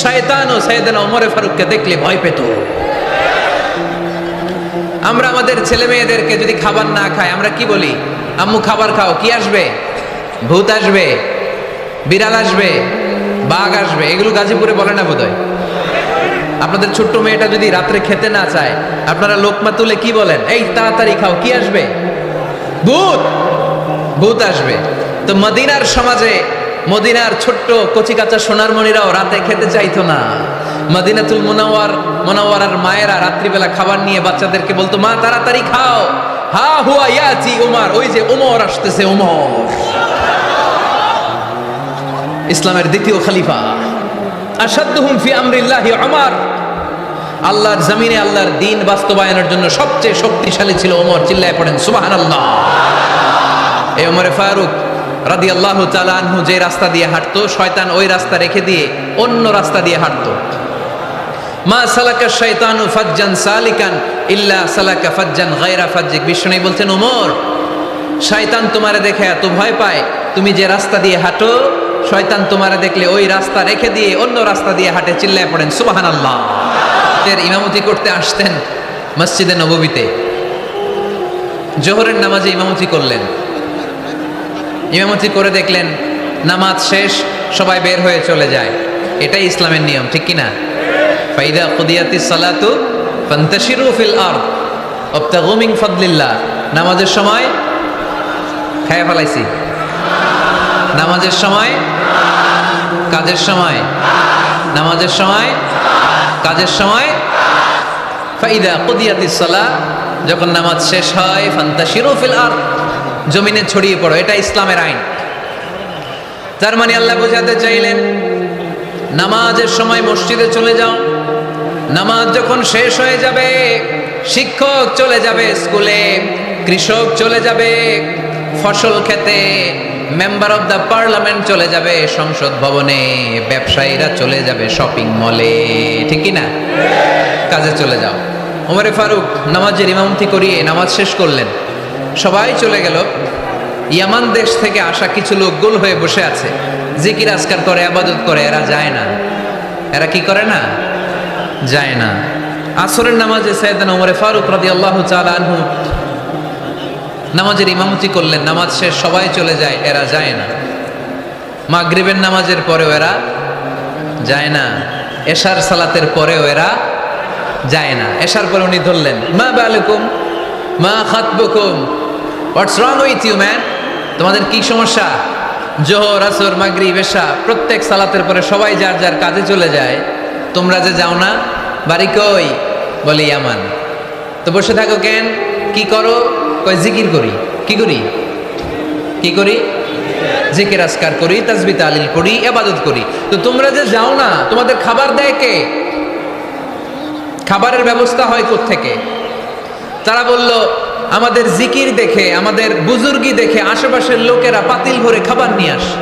শয়তানও সাইয়েদনা ওমর ফারুককে দেখলে ভয় পেত। আমরা আমাদের ছেলে মেয়েদেরকে যদি খাবার না খায় আমরা কি বলি? আম্মু খাবার খাও। কি আসবে? ভূত আসবে, বিড়াল আসবে, বাঘ আসবে। এগুলো গাজীপুরে বলে না বোধহয়। আপনাদের ছোট্ট মেয়েটা যদি রাত্রে খেতে না চায়, আপনারা লোকমা তুলে কি বলেন? এই তাড়াতাড়ি খাও। কি আসবে? ভূত, ভূত আসবে। তো মদিনার সমাজে, মদিনার ছোট্ট কচি কাঁচা সোনার মণিরাও রাতে খেতে চাইতো না। মদিনাতুল মুনাওয়ারার মায়েরা রাত্রিবেলা খাবার নিয়ে বাচ্চাদেরকে বলতো, মা তাড়াতাড়ি খাও, হা হুয়া ইয়াতি উমর, ওই যে উমর আসতেছে। উমর ইসলামের দ্বিতীয় খলিফা। আশাদ্দুহুম ফি আমরিল্লাহি উমর, আল্লাহর জমিনে আল্লাহর দ্বীন বাস্তবায়নের জন্য সবচেয়ে শক্তিশালী ছিল ওমর। চিল্লায় পড়েন সুবহানাল্লাহ। এই ওমরে ফারুক রাদিয়াল্লাহু তাআলা আনহু যে রাস্তা দিয়ে হাঁটতো, শয়তান ওই রাস্তা রেখে দিয়ে অন্য রাস্তা দিয়ে হাঁটতো। মা সালাকা শাইতানু ফাজ্জান সালিকান ইল্লা সালাকা ফাজ্জান গায়রা ফাজ্জিক। বিষ্ণু বলছেন, ওমর, শয়তান তোমারে দেখে এত ভয় পায়, তুমি যে রাস্তা দিয়ে হাঁটো, শয়তান তোমারে দেখলে ওই রাস্তা রেখে দিয়ে অন্য রাস্তা দিয়ে হাঁটে। চিল্লায় পড়েন সুবহানাল্লাহ। এর ইমামতি করতে আসতেন মসজিদে নববীতে। জোহরের নামাজে ইমামতি করলেন। ইমামতি করে দেখলেন নামাজ শেষ, সবাই বের হয়ে চলে যায়। এটাই ইসলামের নিয়ম, ঠিক কিনা? ফাইদা কুদিয়াতিস সালাতু ফান্তাশিরু ফিল আরদ ওয়াবতাগু মিন ফাদলিল্লাহ। নামাজের সময় খায়া ফেলাইছি, নামাজের সময়, কাজের সময়, নামাজের সময়, কাজের সময়। ফাইদা কুদিয়াতিস সালাহ, যখন নামাজ শেষ হয়, ফান্তাশিরু ফিল আরদ, জমিনে ছড়িয়ে পড়ো। এটা ইসলামের আইন। তার মানে আল্লাহ বোঝাতে চাইলেন, নামাজের সময় মসজিদে চলে যাও। নামাজ যখন শেষ হয়ে যাবে, শিক্ষক চলে যাবে স্কুলে, কৃষক চলে যাবে ফসল খেতে, মেম্বার অফ দ্য পার্লামেন্ট চলে যাবে সংসদ ভবনে, ব্যবসায়ীরা চলে যাবে শপিং মলে, ঠিক কিনা? কাজে চলে যাও। ওমরে ফারুক নামাজের ইমামতি করিয়ে নামাজ শেষ করলেন। সবাই চলে গেল। ইয়ামান দেশ থেকে আসা কিছু লোক গোল হয়ে বসে আছে, জিকির আজকার করে, ইবাদত করে। এরা যায় না। এরা কি করে না? যায় না। আসরের নামাজে সাইয়েদনা ওমর ফারুক রাদিয়াল্লাহু তাআলা আনহু নামাজের ইমামতি করলেন। নামাজ শেষ, সবাই চলে যায়, এরা যায় না। মাগরিবের নামাজের পরেও এরা যায় না। এশার সালাতের পরেও এরা যায় না। এশার পরে উনি ধরলেন, মা বালুকুম মা খাতবুকুম, হোয়াটস রং উইথ ইউ ম্যান? তোমাদের কি সমস্যা? জোহর, আসর, মাগরিব, এশা প্রত্যেক সালাতের পরে সবাই যার যার কাজে চলে যায়, তোমরা যে যাও না? বাড়ি কই? বলে ইয়ামান। তো বসে থাকো কেন? কি করো? কয় জিকির করি। কি করি? কি করি? জিকির আজকার করি, তাসবিহ তাহলিল করি, ইবাদত করি। তো তোমরা যে যাও না, তোমাদের খাবার দেয় কে? খাবারের ব্যবস্থা হয় কোত্থেকে? তারা বলল, আমাদের জিকির দেখে, আমাদের বুজুর্গি দেখে আশেপাশের লোকেরা পাতিল ভরে খাবার নিয়ে আসে,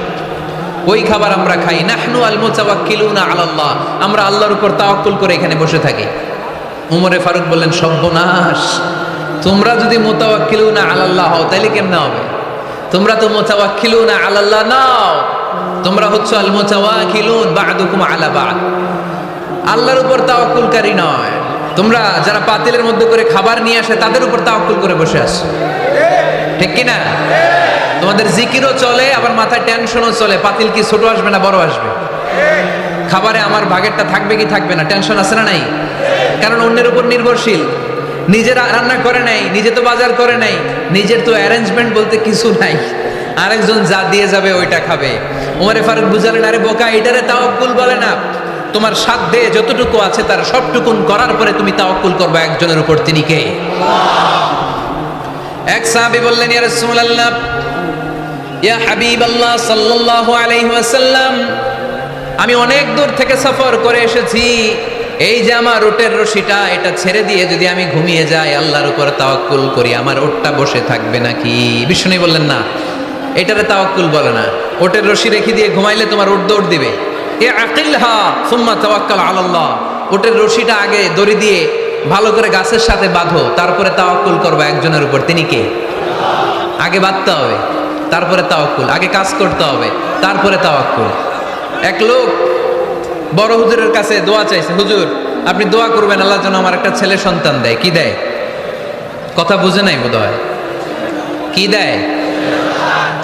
ওই খাবার আমরা খাই। নাহনু আল মুতাওয়াক্কিলুনা আলাল্লাহ, আমরা আল্লাহর উপর তাওয়াক্কুল করে এখানে বসে থাকি। উমরে ফারুক বললেন, সর্বনাশ, তোমরা যদি মুতাওয়াক্কিলুনা আলাল্লাহ হও তাহলে কেমনে হবে? তোমরা তো মুতাওয়াক্কিলুনা আলাল্লাহ নাও, তোমরা হচ্ছে আল মুতাওয়াক্কিলুন বা'দুকুম আলা বা'দ, আল্লাহর উপর তাওয়াক্কুলকারী নয়। তোমরা যারা পাতিলের মধ্যে করে খাবার নিয়ে আসে তাদের উপর তাওয়াক্কুল করে বসে আছো, ঠিক কি না? তোমাদের জিকিরও চলে, আবার মাথায় টেনশনও চলে। পাতিল কি ছোট আসবে না বড় আসবে? খাবারে আমার ভাগেরটা থাকবে কি থাকবে না, টেনশন আছে না নাই? কারণ অন্যের উপর নির্ভরশীল। নিজে রান্না করে নাই, নিজে তো বাজার করে নাই, নিজের তো অ্যারেঞ্জমেন্ট বলতে কিছু নাই, আরেকজন যা দিয়ে যাবে ওইটা খাবে। ওমরে ফারুক বুঝালেন, আরে বোকা, এটারে তাওয়াক্কুল বলে না। তোমার সাধ্যে যতটুকু আছে তার সবটুকুন করার পরে তুমি তাওয়াক্কুল করবে একজনের উপর। তিনি কে? এক সাহাবী বললেন, ইয়া রাসূলুল্লাহ, ইয়া হাবিবাল্লাহ সাল্লাল্লাহু আলাইহি ওয়াসাল্লাম, আমি অনেক দূর থেকে সফর করে এসেছি, এই যে আমার উটের রশিটা, এটা ছেড়ে দিয়ে যদি আমি ঘুমিয়ে যাই, আল্লাহর উপর তাওয়াক্কুল করি, আমার উটটা বসে থাকবে নাকি? বিষ্ণু বললেন, না, এটারে তাওয়াক্কুল বলে না। উটের রশি রেখে দিয়ে ঘুমাইলে তোমার উট দৌড় দিবে। এ আকিলহা সুম্মা তাওয়াক্কাল আলাল্লাহ, উটের রশিটা আগে দড়ি দিয়ে ভালো করে গাছের সাথে বাঁধো, তারপরে তাওয়াক্কুল করবে একজনের উপর। তিনি কে? আগে বাঁধতে হবে, তারপরে তাওয়াক্কুল। আগে কাজ করতে হবে, তারপরে তাওয়াক্কুল। এক লোক বড় হুজুরের কাছে দোয়া চাইছে, হুজুর আপনি দোয়া করবেন আল্লাহ যেন আমার একটা ছেলে সন্তান দেয়। কি দেয়? কথা বুঝে নাই বোধহয়। কি দেয়?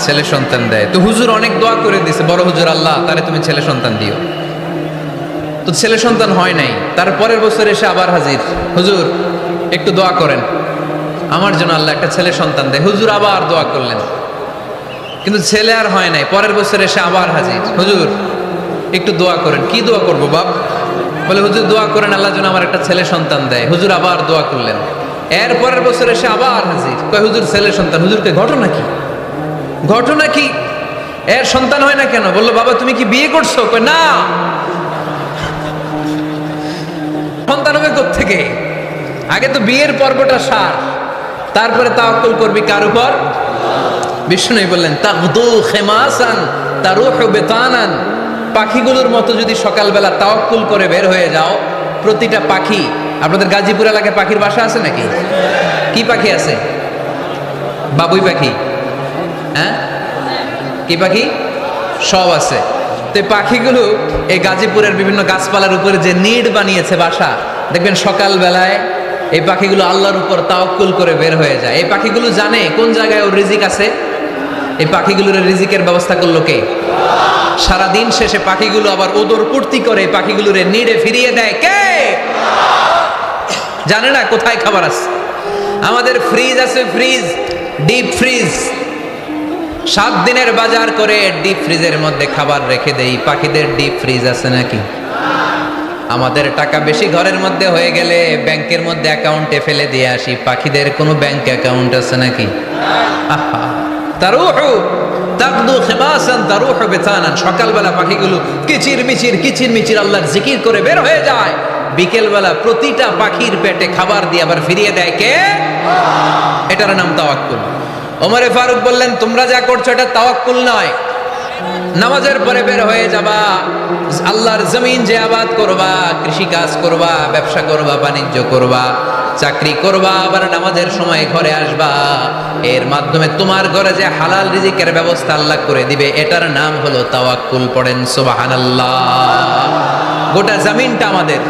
ছেলে সন্তান দেয়। তো হুজুর অনেক দোয়া করে দিছে, বড় হুজুর, আল্লাহ তারে তুমি ছেলে সন্তান দিও। তো ছেলে সন্তান হয় নাই। তার পরের বছর এসে আবার হাজির, হুজুর একটু দোয়া করেন আমার জন্য আল্লাহ একটা ছেলে সন্তান দেয়। হুজুর আবার দোয়া করলেন, কিন্তু ছেলে আর হয় নাই। পরের বছর এসে আবার হাজির, হুজুর একটু দোয়া করেন। কি দোয়া করবো বাপ? বলে হুজুর দোয়া করেন আল্লাহ যেন আমার একটা ছেলে সন্তান দেয়। হুজুর আবার দোয়া করলেন। এর পরের বছর এসে আবার হাজির, কয় হুজুর ছেলে সন্তান। হুজুরকে ঘটনা কি? ঘটনা কি? এর সন্তান হয় না কেন? বললো বাবা তুমি কি বিয়ে করছো? কয় না। সন্তান হবে কোত্থেকে? আগে তো বিয়ের পর্বটা সার, তারপরে তাওয়াক্কুল করবি কার উপর? বিষ্ণু বললেন তাগদু খেমাসান তারুহু বিতানান, পাখিগুলোর মতো যদি সকালবেলা তাওয়াক্কুল করে বের হয়ে যাও, প্রতিটা পাখি, আপনাদের গাজীপুর এলাকায় পাখির বাসা আছে নাকি? কি পাখি আছে? বাবুই পাখি, হ্যাঁ কি পাখি? সব আছে। তো এই পাখিগুলো এই গাজীপুরের বিভিন্ন গাছপালার উপরে যে নিড় বানিয়েছে বাসা, দেখবেন সকালবেলায় এই পাখিগুলো আল্লাহর উপর তাওয়াক্কুল করে বের হয়ে যায়। এই পাখিগুলো জানে কোন জায়গায় ওর রিজিক আছে। এই পাখিগুলোর রিজিকের ব্যবস্থা করলো কে? সারাদিন শেষে পাখিগুলো আবার ওদর পূর্তি করে পাখিগুলোর নিড়ে ফিরিয়ে দেয় কে? জানে না কোথায় খাবার আছে। আমাদের ফ্রিজ আছে, ফ্রিজ, ডিপ ফ্রিজ, 7 দিনের বাজার করে ডিপ ফ্রিজের মধ্যে খাবার রেখে দেই। পাখিদের ডিপ ফ্রিজ আছে নাকি? আমাদের টাকা বেশি ঘরের মধ্যে হয়ে গেলে ব্যাংকের মধ্যে অ্যাকাউন্টে ফেলে দিয়ে আসি। পাখিদের কোনো ব্যাংক অ্যাকাউন্ট আছে নাকি? আহা, তারুহু তাগদু খিমাসান তারুহু বিতানান, সকালবেলা পাখিগুলো কিচির মিচির আল্লাহর জিকির করে বের হয়ে যায়। বিকেলবেলা প্রতিটা পাখির পেটে খাবার দিয়ে আবার ফিরিয়ে দেয় কে? এটার নাম তাওয়াক্কুল। ওমরে ফারুক বললেন তোমরা যা করছো এটা তাওয়াক্কুল নয়। নামাজের পরে বের হয়ে যাবা, আল্লাহর জমিন যে আবাদ করবা, কৃষি কাজ করবা, ব্যবসা করবা, বাণিজ্য করবা, চাকরি করবা, আবার নামাজের সময় ঘরে আসবা। এর মাধ্যমে তোমার ঘরে যে হালাল রিজিকের ব্যবস্থা আল্লাহ করে দিবে, এটার নাম হলো তাওয়াক্কুল। পড়েন সুবহানাল্লাহ। গোটা জমিনটা আমাদের,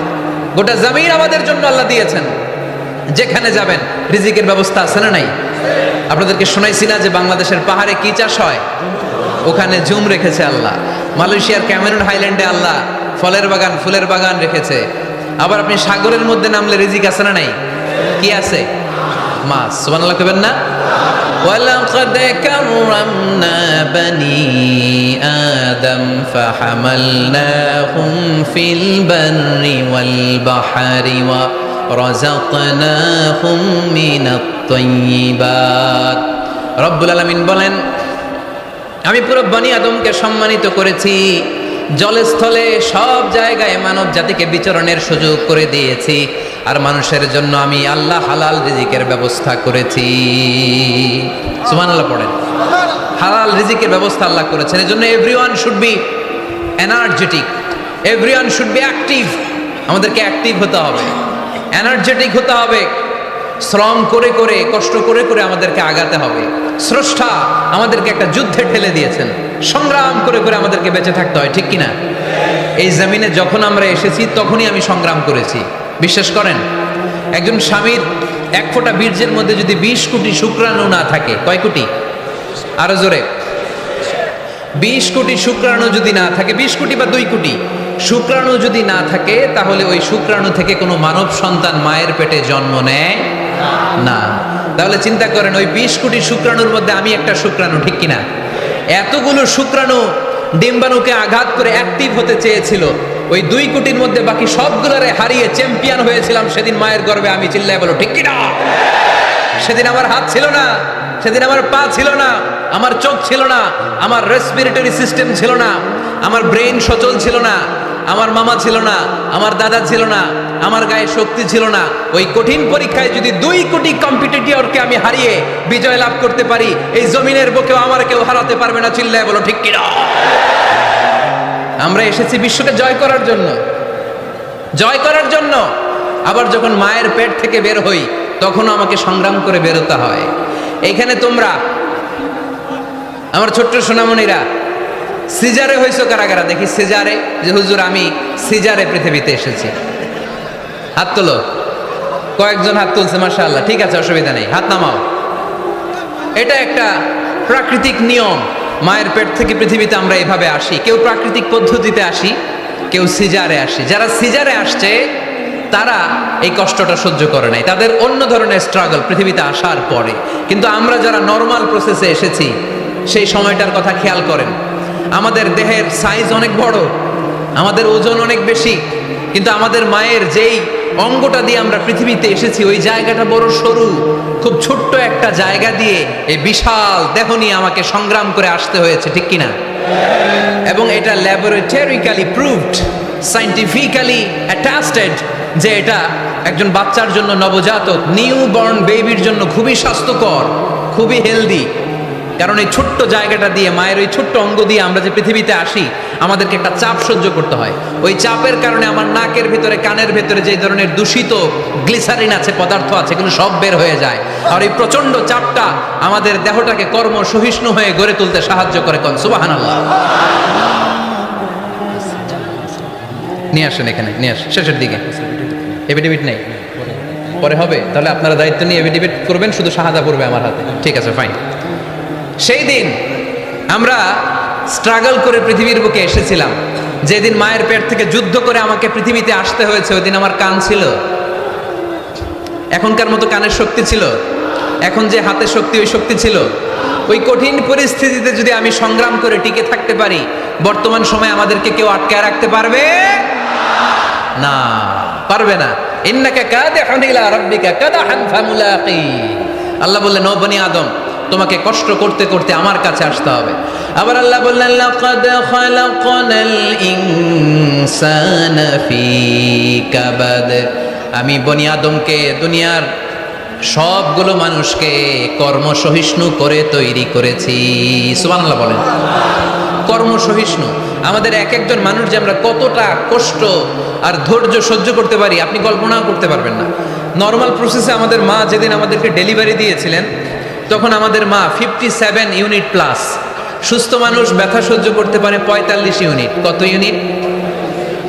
গোটা জমিন আমাদের জন্য আল্লাহ দিয়েছেন। যেখানে যাবেন রিজিকের ব্যবস্থা আছে না নাই? আপনাদেরকে শোনাইছি না যে বাংলাদেশের পাহাড়ে কি চাষ হয়? ওখানে জুম রেখেছে আল্লাহ। মালয়েশিয়ার ক্যামেরুন হাইল্যান্ডে আল্লাহ ফলের বাগান, ফুলের বাগান রেখেছে। আবার আপনি সাগরের মধ্যে নামলে রিজিক আছে না নাই? কি আছে? মাছ। সুবহানাল্লাহ কইবেন না? ওয়ালাকাদ কাররামনা বানি আদম ফাহামালনাহুম ফিল বাররি ওয়াল বাহরি ওয়া রাযাকনাহুম মিনাত তাইয়্যিবাত। রব্বুল আলামিন বলেন আমি পুরো বনি আদমকে সম্মানিত করেছি, জলে স্থলে সব জায়গায় মানব জাতিকে বিচরণের সুযোগ করে দিয়েছি। আর মানুষের জন্য আমি আল্লাহ হালাল রিজিকের ব্যবস্থা করেছি। সুবহানাল্লাহ পড়েন। হালাল রিজিকের ব্যবস্থা আল্লাহ করেছেন। এজন্য everyone should be energetic, everyone should be active. আমাদেরকে অ্যাক্টিভ হতে হবে, এনার্জেটিক হতে হবে। শ্রম করে করে, কষ্ট করে করে আমাদেরকে আগাতে হবে। স্রষ্টা আমাদেরকে একটা যুদ্ধে ঠেলে দিয়েছেন, সংগ্রাম করে করে আমাদেরকে বেঁচে থাকতে হয়, ঠিক কিনা? এই জমিনে যখন আমরা এসেছি তখনই আমি সংগ্রাম করেছি। বিশ্বাস করেন, একজন স্বামীর 1 ফোঁটা বীর্যের মধ্যে যদি 20 কোটি শুক্রাণু না থাকে, কয় কোটি? আরো জোরে। 20 কোটি শুক্রাণু যদি না থাকে, 20 কোটি বা 2 কোটি শুক্রাণু যদি না থাকে, তাহলে ওই শুক্রাণু থেকে কোনো মানব সন্তান মায়ের পেটে জন্ম নেয় না। তাহলে চিন্তা করেন, ওই 20 কোটি শুক্রাণুর মধ্যে আমি একটা শুক্রাণু, ঠিক কিনা? এতগুলো শুক্রাণু ডিম্বাণুকে আঘাত করে অ্যাক্টিভ হতে চেয়েছিল। ওই 2 কোটির মধ্যে বাকি সবগুলোরে হারিয়ে চ্যাম্পিয়ন হয়েছিলাম সেদিন মায়ের গর্ভে আমি। চিল্লায় বলো ঠিক কিনা? সেদিন আমার হাত ছিল না, সেদিন আমার পা ছিল না, আমার চোখ ছিল না, আমার রেসপিরেটরি সিস্টেম ছিল না, আমার ব্রেন সচল ছিল না, আমার মামা ছিল না, আমার দাদা ছিল না, আমার গায়ে শক্তি ছিল না। ওই কঠিন পরীক্ষায় যদি 2 কোটি কম্পিটিটরকে আমি হারিয়ে বিজয় লাভ করতে পারি, এই জমিনের বুকেও আমার কেউ হারাতে পারবে না। চিল্লায় বলো ঠিক কিনা? আমরা এসেছি বিশ্বকে জয় করার জন্য, জয় করার জন্য। আবার যখন মায়ের পেট থেকে বের হই তখনও আমাকে সংগ্রাম করে বেরোতে হয়। এইখানে তোমরা আমার ছোট্ট সোনামণিরা সিজারে হইছো কারা কারা দেখি সিজারে, যে হুজুর আমি সিজারে পৃথিবীতে এসেছি, হাত তোলো। কয়েকজন হাত তুলছে, মাশাআল্লাহ, ঠিক আছে, অসুবিধা নেই, হাত নামাও। এটা একটা প্রাকৃতিক নিয়ম, মায়ের পেট থেকে পৃথিবীতে আমরা এভাবে আসি। কেউ প্রাকৃতিক পদ্ধতিতে আসি, কেউ সিজারে আসি। যারা সিজারে আসছে তারা এই কষ্টটা সহ্য করে নাই, তাদের অন্য ধরনের স্ট্রাগল পৃথিবীতে আসার পরে। কিন্তু আমরা যারা নর্মাল প্রসেসে এসেছি সেই সময়টার কথা খেয়াল করেন। আমাদের দেহের সাইজ অনেক বড়, আমাদের ওজন অনেক বেশি, কিন্তু আমাদের মায়ের যেই অঙ্গটা দিয়ে আমরা পৃথিবীতে এসেছি ওই জায়গাটা বড় সরু। খুব ছোট্ট একটা জায়গা দিয়ে এই বিশাল দেহ নিয়ে আমাকে সংগ্রাম করে আসতে হয়েছে, ঠিক কিনা? এবং এটা ল্যাবরেটরিক্যালি প্রুভড, সায়েন্টিফিক্যালি অ্যাটাস্টেড যে এটা একজন বাচ্চার জন্য, নবজাতক নিউ বর্ন বেবির জন্য খুবই স্বাস্থ্যকর, খুবই হেলদি। কারণ এই ছোট্ট জায়গাটা দিয়ে, মায়ের ওই ছোট্ট অঙ্গ দিয়ে আমরা যে পৃথিবীতে আসি, আমাদেরকে একটা চাপ সহ্য করতে হয়। ওই চাপের কারণে আমার নাকের ভিতরে, কানের ভিতরে যে ধরনের দূষিত গ্লিসারিন আছে, পদার্থ আছে, এগুলো সব বের হয়ে যায়। আর এই প্রচন্ড চাপটা আমাদের দেহটাকে কর্ম সহিষ্ণু হয়ে গড়ে তুলতে সাহায্য করে। কোন সুবহানাল্লাহ। নিয়ে আসেন এখানে, নিয়ে আসেন শেষের দিকে। এফিডেভিট নেই, পরে হবে। তাহলে আপনারা দায়িত্ব নিয়ে এফিডেভিট করবেন, শুধু শাহাদা পড়বে আমার হাতে, ঠিক আছে, ফাইন। সেই দিন আমরা স্ট্রাগল করে পৃথিবীর বুকে এসেছিলাম। যেদিন মায়ের পেট থেকে যুদ্ধ করে আমাকে পৃথিবীতে আসতে হয়েছে, ওই দিন আমার কান ছিল? এখনকার মতো কানের শক্তি ছিল? এখন যে হাতের শক্তি, ওই শক্তি ছিল? ওই কঠিন পরিস্থিতিতে যদি আমি সংগ্রাম করে টিকে থাকতে পারি, বর্তমান সময়ে আমাদেরকে কেউ আটকায় রাখতে পারবে না, পারবে না। ইন্নাকা কাদিহুন ইলা রাব্বিকা কাদাহান ফামুলাকি। আল্লাহ বললেন, ও বনি আদম, তোমাকে কষ্ট করতে করতে আমার কাছে আসতে হবে। আবার আল্লাহ বললেন, লাকাদ খালাকনাল ইনসানা ফি কাবাদ। আমি বনি আদমকে, দুনিয়ার সবগুলো মানুষকে কর্মসহিষ্ণু করে তৈরি করেছি। সুবহানাল্লাহ বলেন। কর্মসহিষ্ণু, আমাদের এক একজন মানুষ যে আমরা কতটা কষ্ট আর ধৈর্য সহ্য করতে পারি আপনি কল্পনাও করতে পারবেন না। নর্মাল প্রসেসে আমাদের মা যেদিন আমাদেরকে ডেলিভারি দিয়েছিলেন, তখন আমাদের মা 57 ইউনিট প্লাস। সুস্থ মানুষ ব্যথা সহ্য করতে পারে 45 ইউনিট। কত ইউনিট?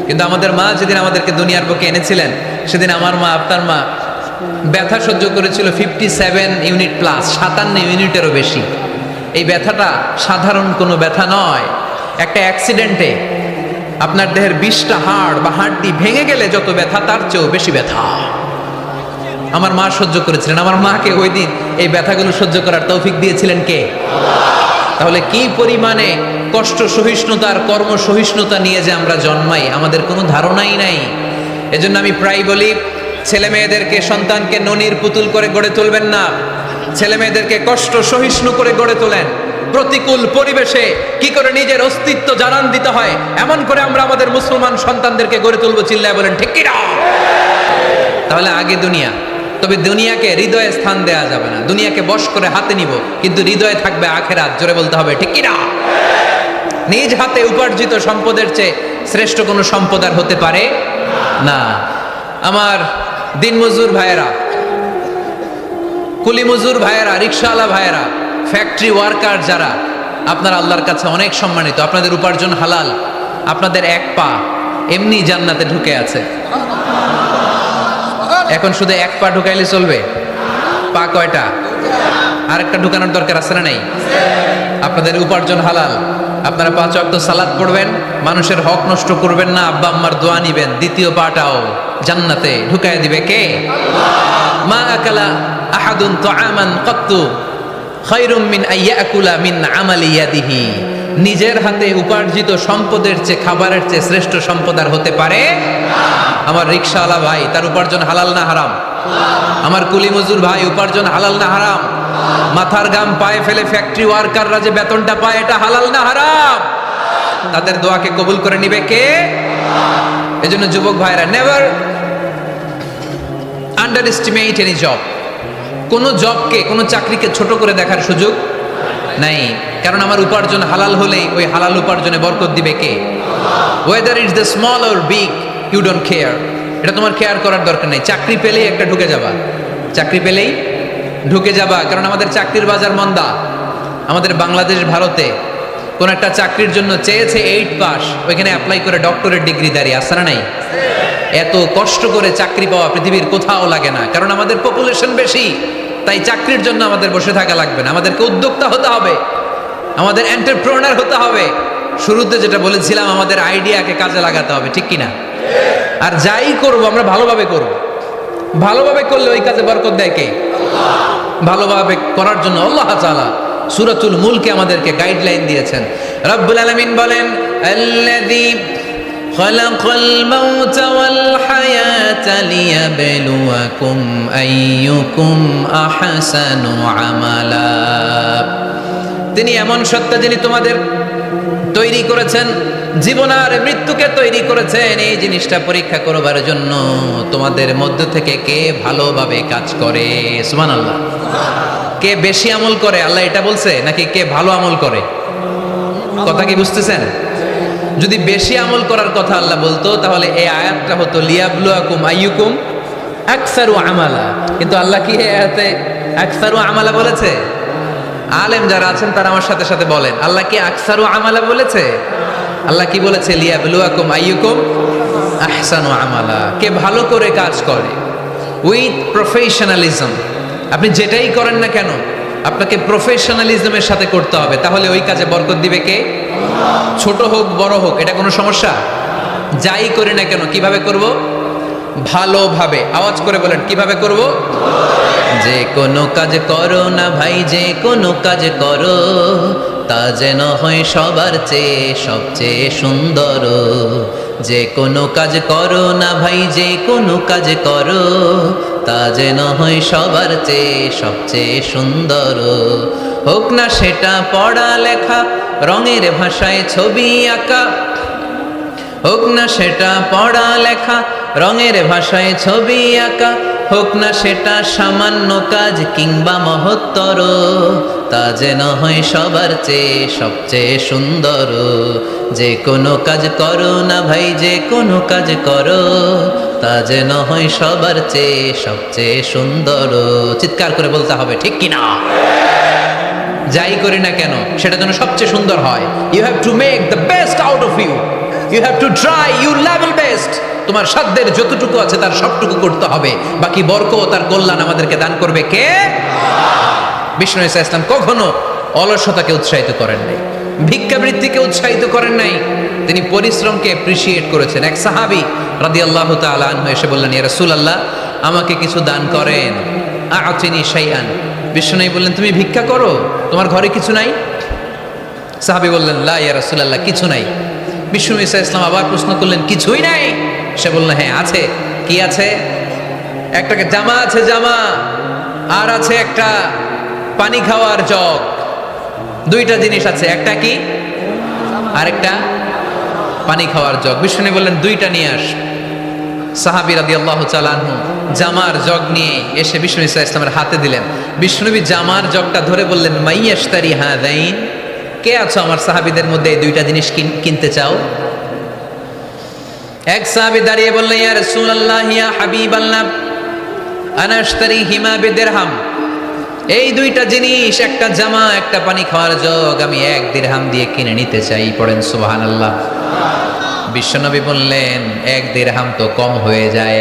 কিন্তু আমাদের মা যেদিন আমাদেরকে দুনিয়ার বুকে এনেছিলেন, সেদিন আমার মা, আপনার মা ব্যথা সহ্য করেছিল 57 ইউনিট প্লাস, 57 ইউনিটেরও বেশি। এই ব্যথাটা সাধারণ কোনো ব্যথা নয়। একটা অ্যাক্সিডেন্টে আপনার দেহের 20টা হাড় বা হাড়টি ভেঙে গেলে যত ব্যথা, তার চেয়েও বেশি ব্যথা আমার মা সহ্য করেছিলেন। আমার মাকে ওই দিন এই ব্যথাগুলো সহ্য করার তৌফিক দিয়েছিলেন কে? তাহলে কি পরিমাণে কষ্ট সহিষ্ণুতা আর কর্ম সহিষ্ণুতা নিয়ে যে আমরা জন্মাই, আমাদের কোনো ধারণাই নাই। এজন্য আমি প্রায় বলি, ছেলে মেয়েদেরকে, সন্তানকে ননির পুতুল করে গড়ে তুলবেন না। ছেলে মেয়েদেরকে কষ্ট সহিষ্ণু করে গড়ে তোলেন। প্রতিকূল পরিবেশে কি করে নিজের অস্তিত্ব জানান দিতে হয়, এমন করে আমরা আমাদের মুসলমান সন্তানদেরকে গড়ে তুলবো। চিল্লায় বলেন ঠিক কিনা? তাহলে আগে দুনিয়া, তবে দুনিয়াকে হৃদয়ে স্থান দেওয়া যাবে না। দুনিয়াকে বশ করে হাতে নিব, কিন্তু হৃদয়ে থাকবে আখেরাত। জোরে বলতে হবে ঠিক কিনা? নিজ হাতে উপার্জিত সম্পদের চেয়ে শ্রেষ্ঠ কোনো সম্পদ আর হতে পারে না। আমার দিনমজুর ভাইয়েরা, কুলি মজুর ভাইয়েরা, রিক্সাওয়ালা ভাইয়েরা, ফ্যাক্টরি ওয়ার্কার যারা, আপনারা আল্লাহর কাছে অনেক সম্মানিত। আপনাদের উপার্জন হালাল। আপনাদের এক পা এমনি জান্নাতে ঢুকে আছে। এখন শুধু এক পা ঢুকাইলে চলবে? পা কয়টা? আরেকটা ঢুকানোর দরকার আছে না নাই? আপনাদের উপার্জন হালাল। আপনারা 5 ওয়াক্ত সালাত পড়বেন, মানুষের হক নষ্ট করবেন না, আব্বা আম্মার দোয়া নিবেন। দ্বিতীয় পাটাও জান্নাতে ঢুকায় দিবে কে? মা আকালা আহাদুন তাআমান কাত্তু খায়রুম মিন আইয়াকুলা মিন আমালি ইয়াদিহি। নিজের হাতে উপার্জিত সম্পদের চেয়ে, খাবারের চেয়ে শ্রেষ্ঠ সম্পদ আর হতে পারে না। আমার রিকশাওয়ালা ভাই, তার উপার্জন হালাল না হারাম? আমার কুলি মজুর ভাই, উপার্জন হালাল না হারাম? মাথার গাম পায়ে ফেলে ফ্যাক্টরি ওয়ার্কাররা যে বেতনটা পায়, এটা হালাল না হারাম? তাদের দোয়াকে কবুল করে নিবে কে? এজন্য যুবক ভাইরা, never under estimate any job. কোনো জবকে, কোনো চাকরিকে ছোট করে দেখার সুযোগ নাই। কারণ আমার উপার্জন হালাল হলেই ওই হালাল উপার্জনে বরকত দিবে কে? Whether it's the small or big, you don't care. এটা তোমার কেয়ার করার দরকার নেই। চাকরি পেলেই একটা ঢুকে যাবা, চাকরি পেলেই ঢুকে যাবা। কারণ আমাদের চাকরির বাজার মন্দা। আমাদের বাংলাদেশ, ভারতে কোন একটা চাকরির জন্য চেয়েছে 8 পাস, ওইখানে অ্যাপ্লাই করে ডক্টরেট ডিগ্রি দাঁড়িয়ে আসে না নাই? এত কষ্ট করে চাকরি পাওয়া পৃথিবীর কোথাও লাগে না, কারণ আমাদের পপুলেশন বেশি, তাই চাকরির জন্য আমাদের বসে থাকা লাগবে না, আমাদেরকে উদ্যোক্তা হতে হবে, আমাদের এন্টারপ্রেনার হতে হবে। শুরুতে যেটা বলেছিলাম, আমাদের আইডিয়াকে কাজে লাগাতে হবে, ঠিক কিনা? আর যাই করব আমরা ভালোভাবে করব, ভালোভাবে করলে ওই কাজে বরকত দেয় কে? ভালোভাবে করার জন্য আল্লাহ তাআলা সূরাতুল মুলকে আমাদেরকে গাইডলাইন দিয়েছেন। রব্বুল আলামিন বলেন, আল্লাযী খালাকাল মাউতা ওয়াল হায়াতা লিয়াবলুয়াকুম আইয়ুকুম আহসানু আমালা। তিনি এমন সত্তা যিনি তোমাদের তৈরি করেছেন, জীবন আর মৃত্যুকে তৈরি করেছেন এই জিনিসটা পরীক্ষা করবার জন্য, তোমাদের মধ্য থেকে কে ভালোভাবে কাজ করে। সুবহানাল্লাহ। কে বেশি আমল করে, আল্লাহ এটা বলছে, নাকি কে ভালো আমল করে? কথা কি বুঝতেছেন? যদি বেশি আমল করার কথা আল্লাহ বলতো, তাহলে এই আয়াতটা হতো লিয়াবলুয়াকুম আইয়ুকুম আকসারু আমালা। কিন্তু আল্লাহ কি এই আয়াতে আকসারু আমালা বলেছে? আলেম যারা আছেন তারা আমার সাথে সাথে বলেন, আল্লাহ কি আকসারু আমালা বলেছে? আল্লাহ কি বলেছে? লিয়াবলুয়াকুম আইয়ুকুম আহসানু আমালা। কে ভালো করে কাজ করে উইথ প্রফেশনালিজম। আপনি যেটাই করেন না কেন, আপনাকে প্রফেশনালিজমের সাথে করতে হবে, তাহলে ওই কাজে বরকত দিবে কে? ছোট হোক বড় হোক, এটা কোনো সমস্যা? যাই করি না কেন কিভাবে করব? ভালোভাবে। আওয়াজ করে বলেন, কিভাবে করব? যে কোনো কাজ করো না ভাই, যে কোনো কাজ করো, তা যেন হয় সবার চেয়ে সবচেয়ে সুন্দর। যে কোনো কাজ করো না ভাই, যে কোনো কাজ করো, তা যেন হয় সবার চেয়ে সবচেয়ে সুন্দর। হোক না সেটা পড়া লেখা, রঙের ভাষায় ছবি আঁকা, হোক না সেটা পড়া লেখা, রঙের ভাষায় ছবি আঁকা, হোক না সেটা সামান্য কাজ কিংবা মহত্তর, তা যেন হয় সবার চেয়ে সবচেয়ে সুন্দর। যে কোনো কাজ করো না ভাই, যে কোনো কাজ করো, তা যেন হয় সবার চেয়ে সবচেয়ে সুন্দর। চিৎকার করে বলতে হবে, ঠিক কিনা? যাই করি না কেন সেটা যেন সবচেয়ে সুন্দর হয়। You have to make the best out of you, you have to try your level best. তোমার সাধ্যের যতটুকু আছে তার সবটুকু করতে হবে, বাকি বরকত তার কল্যাণ আমাদেরকে দান করবে কে? বিষ্ণু ঈসা ইসলাম কখনো অলসতাকে উৎসাহিত করেন নাই, ভিক্ষাবৃত্তিকে উৎসাহিত করেন নাই, তিনি পরিশ্রমকে অ্যাপ্রিসিয়েট করেছেন। এক সাহাবী রাদিয়াল্লাহু তাআলা আনহু এসে বললেন, ইয়া রাসূলুল্লাহ, আমাকে কিছু দান করেন, আ'তিনি শাইআন। বিষ্ণু বললেন, তুমি ভিক্ষা করো, তোমার ঘরে কিছু নাই? সাহাবী বললেন, লা ইয়া রাসূলুল্লাহ, কিছু নাই। বিষ্ণু ঈসা ইসলাম আবার প্রশ্ন করলেন, কিছুই নাই? সে বলল, হ্যাঁ আছে। কি আছে? একটা জামা আছে, জামা, আর আছে একটা পানি খাওয়ার জগ। দুইটা জিনিস আছে, একটা কি আর একটা পানি খাওয়ার জগ। বিষ্ণু বললেন, দুইটা নিয়ে আস। সাহাবী রাদিয়াল্লাহু তাআলা আনহু জামার জগ নিয়ে এসে বিষ্ণু ঈসা ইসলামের হাতে দিলেন। বিষ্ণুনবী জামার জগটা ধরে বললেন, মাইয়াশতারি হাদাইন, কে আছো আমার সাহাবীদের মধ্যে এই দুইটা জিনিস কিনতে চাও? এক সাহাবী দাঁড়িয়ে বললেন, ইয়া রাসূলুল্লাহ, ইয়া হাবিবাল্লাহ, আনা আশতারিহিমা বিদিরহাম। এই দুইটা জিনিস, একটা জামা, একটা পানি খাওয়ার জগ, আমি 1 দিরহাম দিয়ে কিনে নিতে চাই। পড়েন সুবহানাল্লাহ। বিশ্বনবী বললেন, 1 দিরহাম তো কম হয়ে যায়,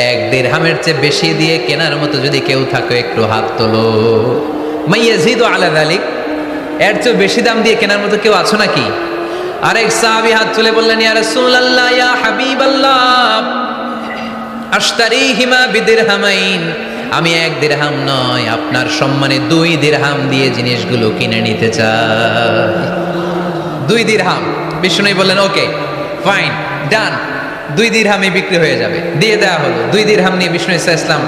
1 দিরহামের চেয়ে বেশি দিয়ে কেনার মতো যদি কেউ থাকে একটু হাত তোলো। মাইয়াজিদু আলা যালিক, এর চেয়ে বেশি দাম দিয়ে কেনার মতো কেউ আছো নাকি? আরেক সাহাবী হাত তুলে বললেন, ইয়া রাসূলুল্লাহ, ইয়া হাবিবাল্লাহ, আশতারিহিমা বিদিরহামাইন, আমি 1 দিরহাম নয়, আপনার সম্মানে 2 দিরহাম দিয়ে জিনিসগুলো কিনে নিতে চাই। 2 দিরহাম। বিষ্ণু বললেন, ওকে ফাইন, ডান, 2 দিরহামে বিক্রি হয়ে যাবে। দিয়ে দেওয়া হলো। 2 দিরহাম নিয়ে বিষ্ণু ঈসা ইসলাম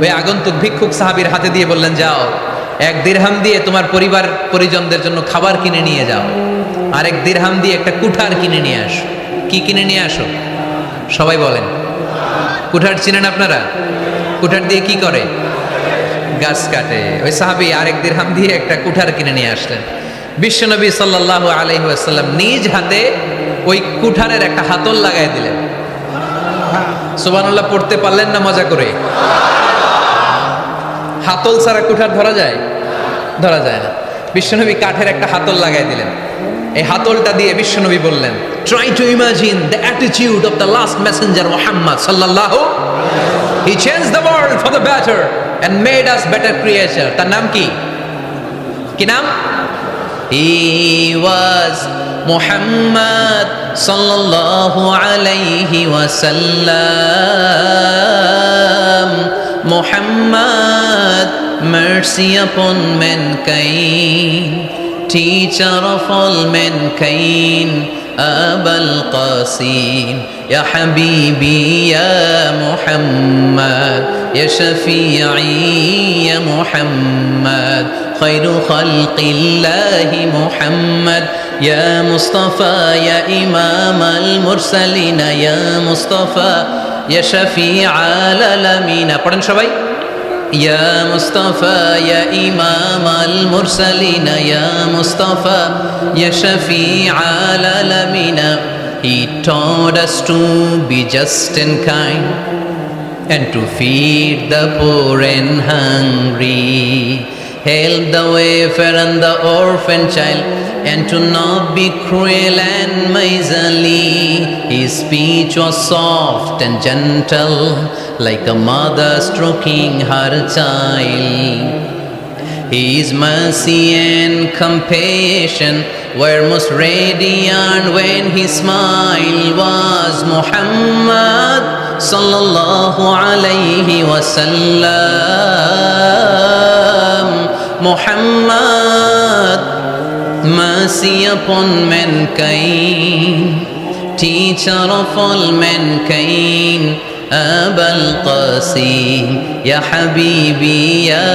ওই আগন্তুক ভিক্ষুক সাহাবীর হাতে দিয়ে বললেন, যাও, 1 দিরহাম দিয়ে তোমার পরিবার পরিজনদের জন্য খাবার কিনে নিয়ে যাও, আর 1 দিরহাম দিয়ে একটা কুঠার কিনে নিয়ে আসো। কি কিনে নিয়ে আসো? সবাই বলেন। কুঠার চিনেন আপনারা? কুঠার দিয়ে কি করে? গাছ কাটে। ওই সাহাবী আর 1 দিরহাম দিয়ে একটা কুঠার কিনে নিয়ে আসলেন। বিশ্বনবী সাল্লাল্লাহু আলাইহি ওয়াসাল্লাম নিজ হাতে ওই কুঠারের একটা হাতল লাগাই দিলেন। সুবহানাল্লাহ পড়তে পারলেন না মজা করে? হাতল ছাড়া কুঠার ধরা যায়? ধরা যায় না। বিশ্বনবী কাঠের একটা হাতল লাগাই দিলেন। এই হাতলটা দিয়ে বিশ্বনবী বললেন, try to imagine the attitude of the last messenger Muhammad সাল্লাল্লাহু, he changed the world for the better and made us better creature. তার নাম কি? কি নাম? হি ওয়াজ মুহাম্মদ সাল্লাল্লাহু আলাইহি ওয়াসাল্লাম। Muhammad, mercy upon mankind, teacher of all mankind, Abul Qasim, Ya Habibi, Ya Muhammad, Ya Shafi'i, Ya Muhammad, Khairu Khalqillahi Muhammad, Ya Mustafa, Ya Imam al-Mursalin, Ya Mustafa, Ya Shafi'al Alamin. পড়েন সবাই। Ya Mustafa, Ya Imam al-Mursalin, Ya Mustafa, Ya Shafi'al Alamin. He taught us to be just and kind and to feed the poor and hungry, help the wafer and the orphan child, and to not be cruel and miserly. His speech was soft and gentle, like a mother stroking her child. His mercy and compassion were most radiant when his smile was Muhammad sallallahu alayhi wasallam. Muhammad, mercy upon mankind, teacher of all mankind, Abul Qasim, Ya Habibi, Ya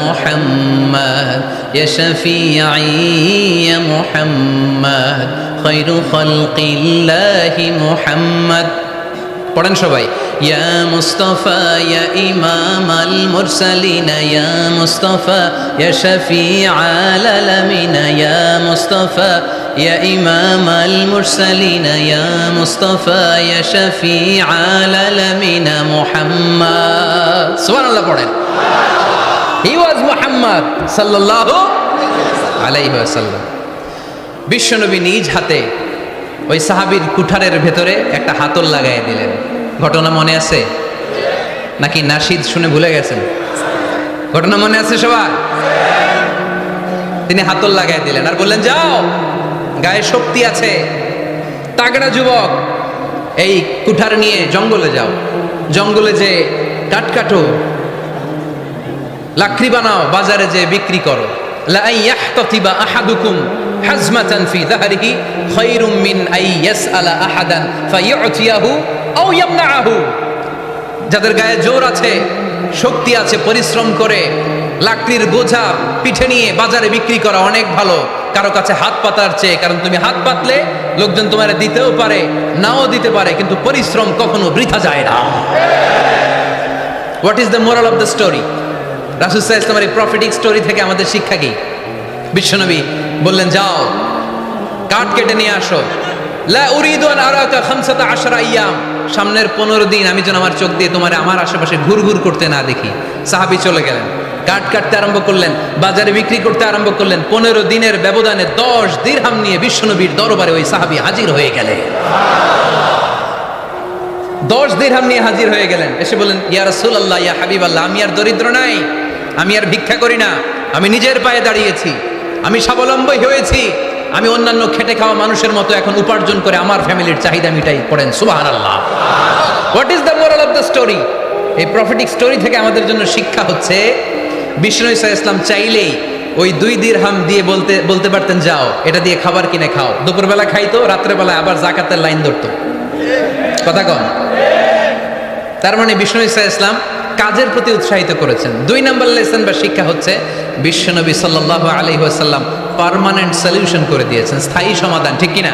Muhammad, Ya Shafi'i, Ya Muhammad, Khairu Khalqillahi Muhammad. পড়েন সবাই। Ya Mustafa, Ya Imam al-Mursalin, Ya Mustafa, Ya Shafi'al Alamin, Ya Mustafa, Ya Imam al-Mursalin, Ya Mustafa, Ya Shafi'al Alamin, Muhammad. Subhanallah পড়েন। He was Muhammad sallallahu alayhi wasallam. বিশ্বনবী নিজ হাতে ওই সাহাবীর কুঠারের ভেতরে একটা হাতল লাগাই দিলেন। ঘটনা মনে আছে নাকি নাশিদ শুনে ভুলে গেছেন? ঘটনা মনে আছে সবার? তিনি হাতল লাগাই দিলেন আর বললেন, যাও, গায়ে শক্তি আছে, তাগড়া যুবক, এই কুঠার নিয়ে জঙ্গলে যাও, জঙ্গলে যে কাঠ কাটো, লাকড়ি বানাও, বাজারে যে বিক্রি করো। লা ইয়াহতাতিবা আহাদুকুম হাজমাতান ফি যাহরিহি খায়রুম মিন আই ইয়াসআলা আহাদান ফায়ু'তিয়াহু আও ইয়ামনাহু। যাদের গায়ে জোর আছে, শক্তি আছে, পরিশ্রম করে লাকড়ির বোঝা পিঠে নিয়ে বাজারে বিক্রি করা অনেক ভালো কারো কাছে হাত পাতার চেয়ে। কারণ তুমি হাত পাতলে লোকজন তোমার দিতেও পারে, নাও দিতে পারে, কিন্তু পরিশ্রম কখনো বৃথা যায় না। What is the moral of the story? রাসূল সাল্লাল্লাহু আলাইহি ওয়াসাল্লামের এই প্রফেটিক স্টোরি থেকে আমাদের শিক্ষা কি? বিশ্বনবী বললেন, যাও, কাঠ কেটে নিয়ে আসো। লা উরিদু আন আরাকা 15 আইয়াম, সামনের 15 দিন আমি যেন আমার চোখ দিয়ে তোমার আমার আশেপাশে ঘুরঘুর করতে না দেখি। সাহাবী চলে গেলেন, কাঠ কাটতে আরম্ভ করলেন, বাজারে বিক্রি করতে আরম্ভ করলেন। 15 দিনের ব্যবধানে 10 দিরহাম নিয়ে বিশ্বনবীর দরবারে ওই সাহাবী হাজির হয়ে গেলেন। 10 দিরহাম নিয়ে হাজির হয়ে গেলেন। এসে বললেন, ইয়া রাসূলুল্লাহ, ইয়া হাবিবাল্লাহ, আমি আর দরিদ্র নাই, আমি আর ভিক্ষা করি না, আমি নিজের পায়ে দাঁড়িয়েছি, আমি স্বাবলম্বী হয়েছি, আমি অন্যান্য খেটে খাওয়া মানুষের মতো এখন উপার্জন করে আমার ফ্যামিলির চাহিদা মিটাই। পড়েন সুবহানাল্লাহ। What is the moral of the story? এই প্রফেটিক স্টোরি থেকে আমাদের জন্য শিক্ষা হচ্ছে, বিষ্ণু ঈসা ইসলাম চাইলেই ওই 2 দিরহাম দিয়ে বলতে পারতেন, যাও, এটা দিয়ে খাবার কিনে খাও। দুপুরবেলা খাইতো, রাত্রেবেলায় আবার যাকাতের লাইন ধরতো। কথা কম। তার মানে বিষ্ণু ঈসা ইসলাম কাজের প্রতি উৎসাহিত করেছেন। 2 নম্বর লেসন বা শিক্ষা হচ্ছে, বিশ্বনবী সাল্লাল্লাহু আলাইহি ওয়াসাল্লাম পার্মানেন্ট সলিউশন করে দিয়েছেন, স্থায়ী সমাধান। ঠিক কিনা?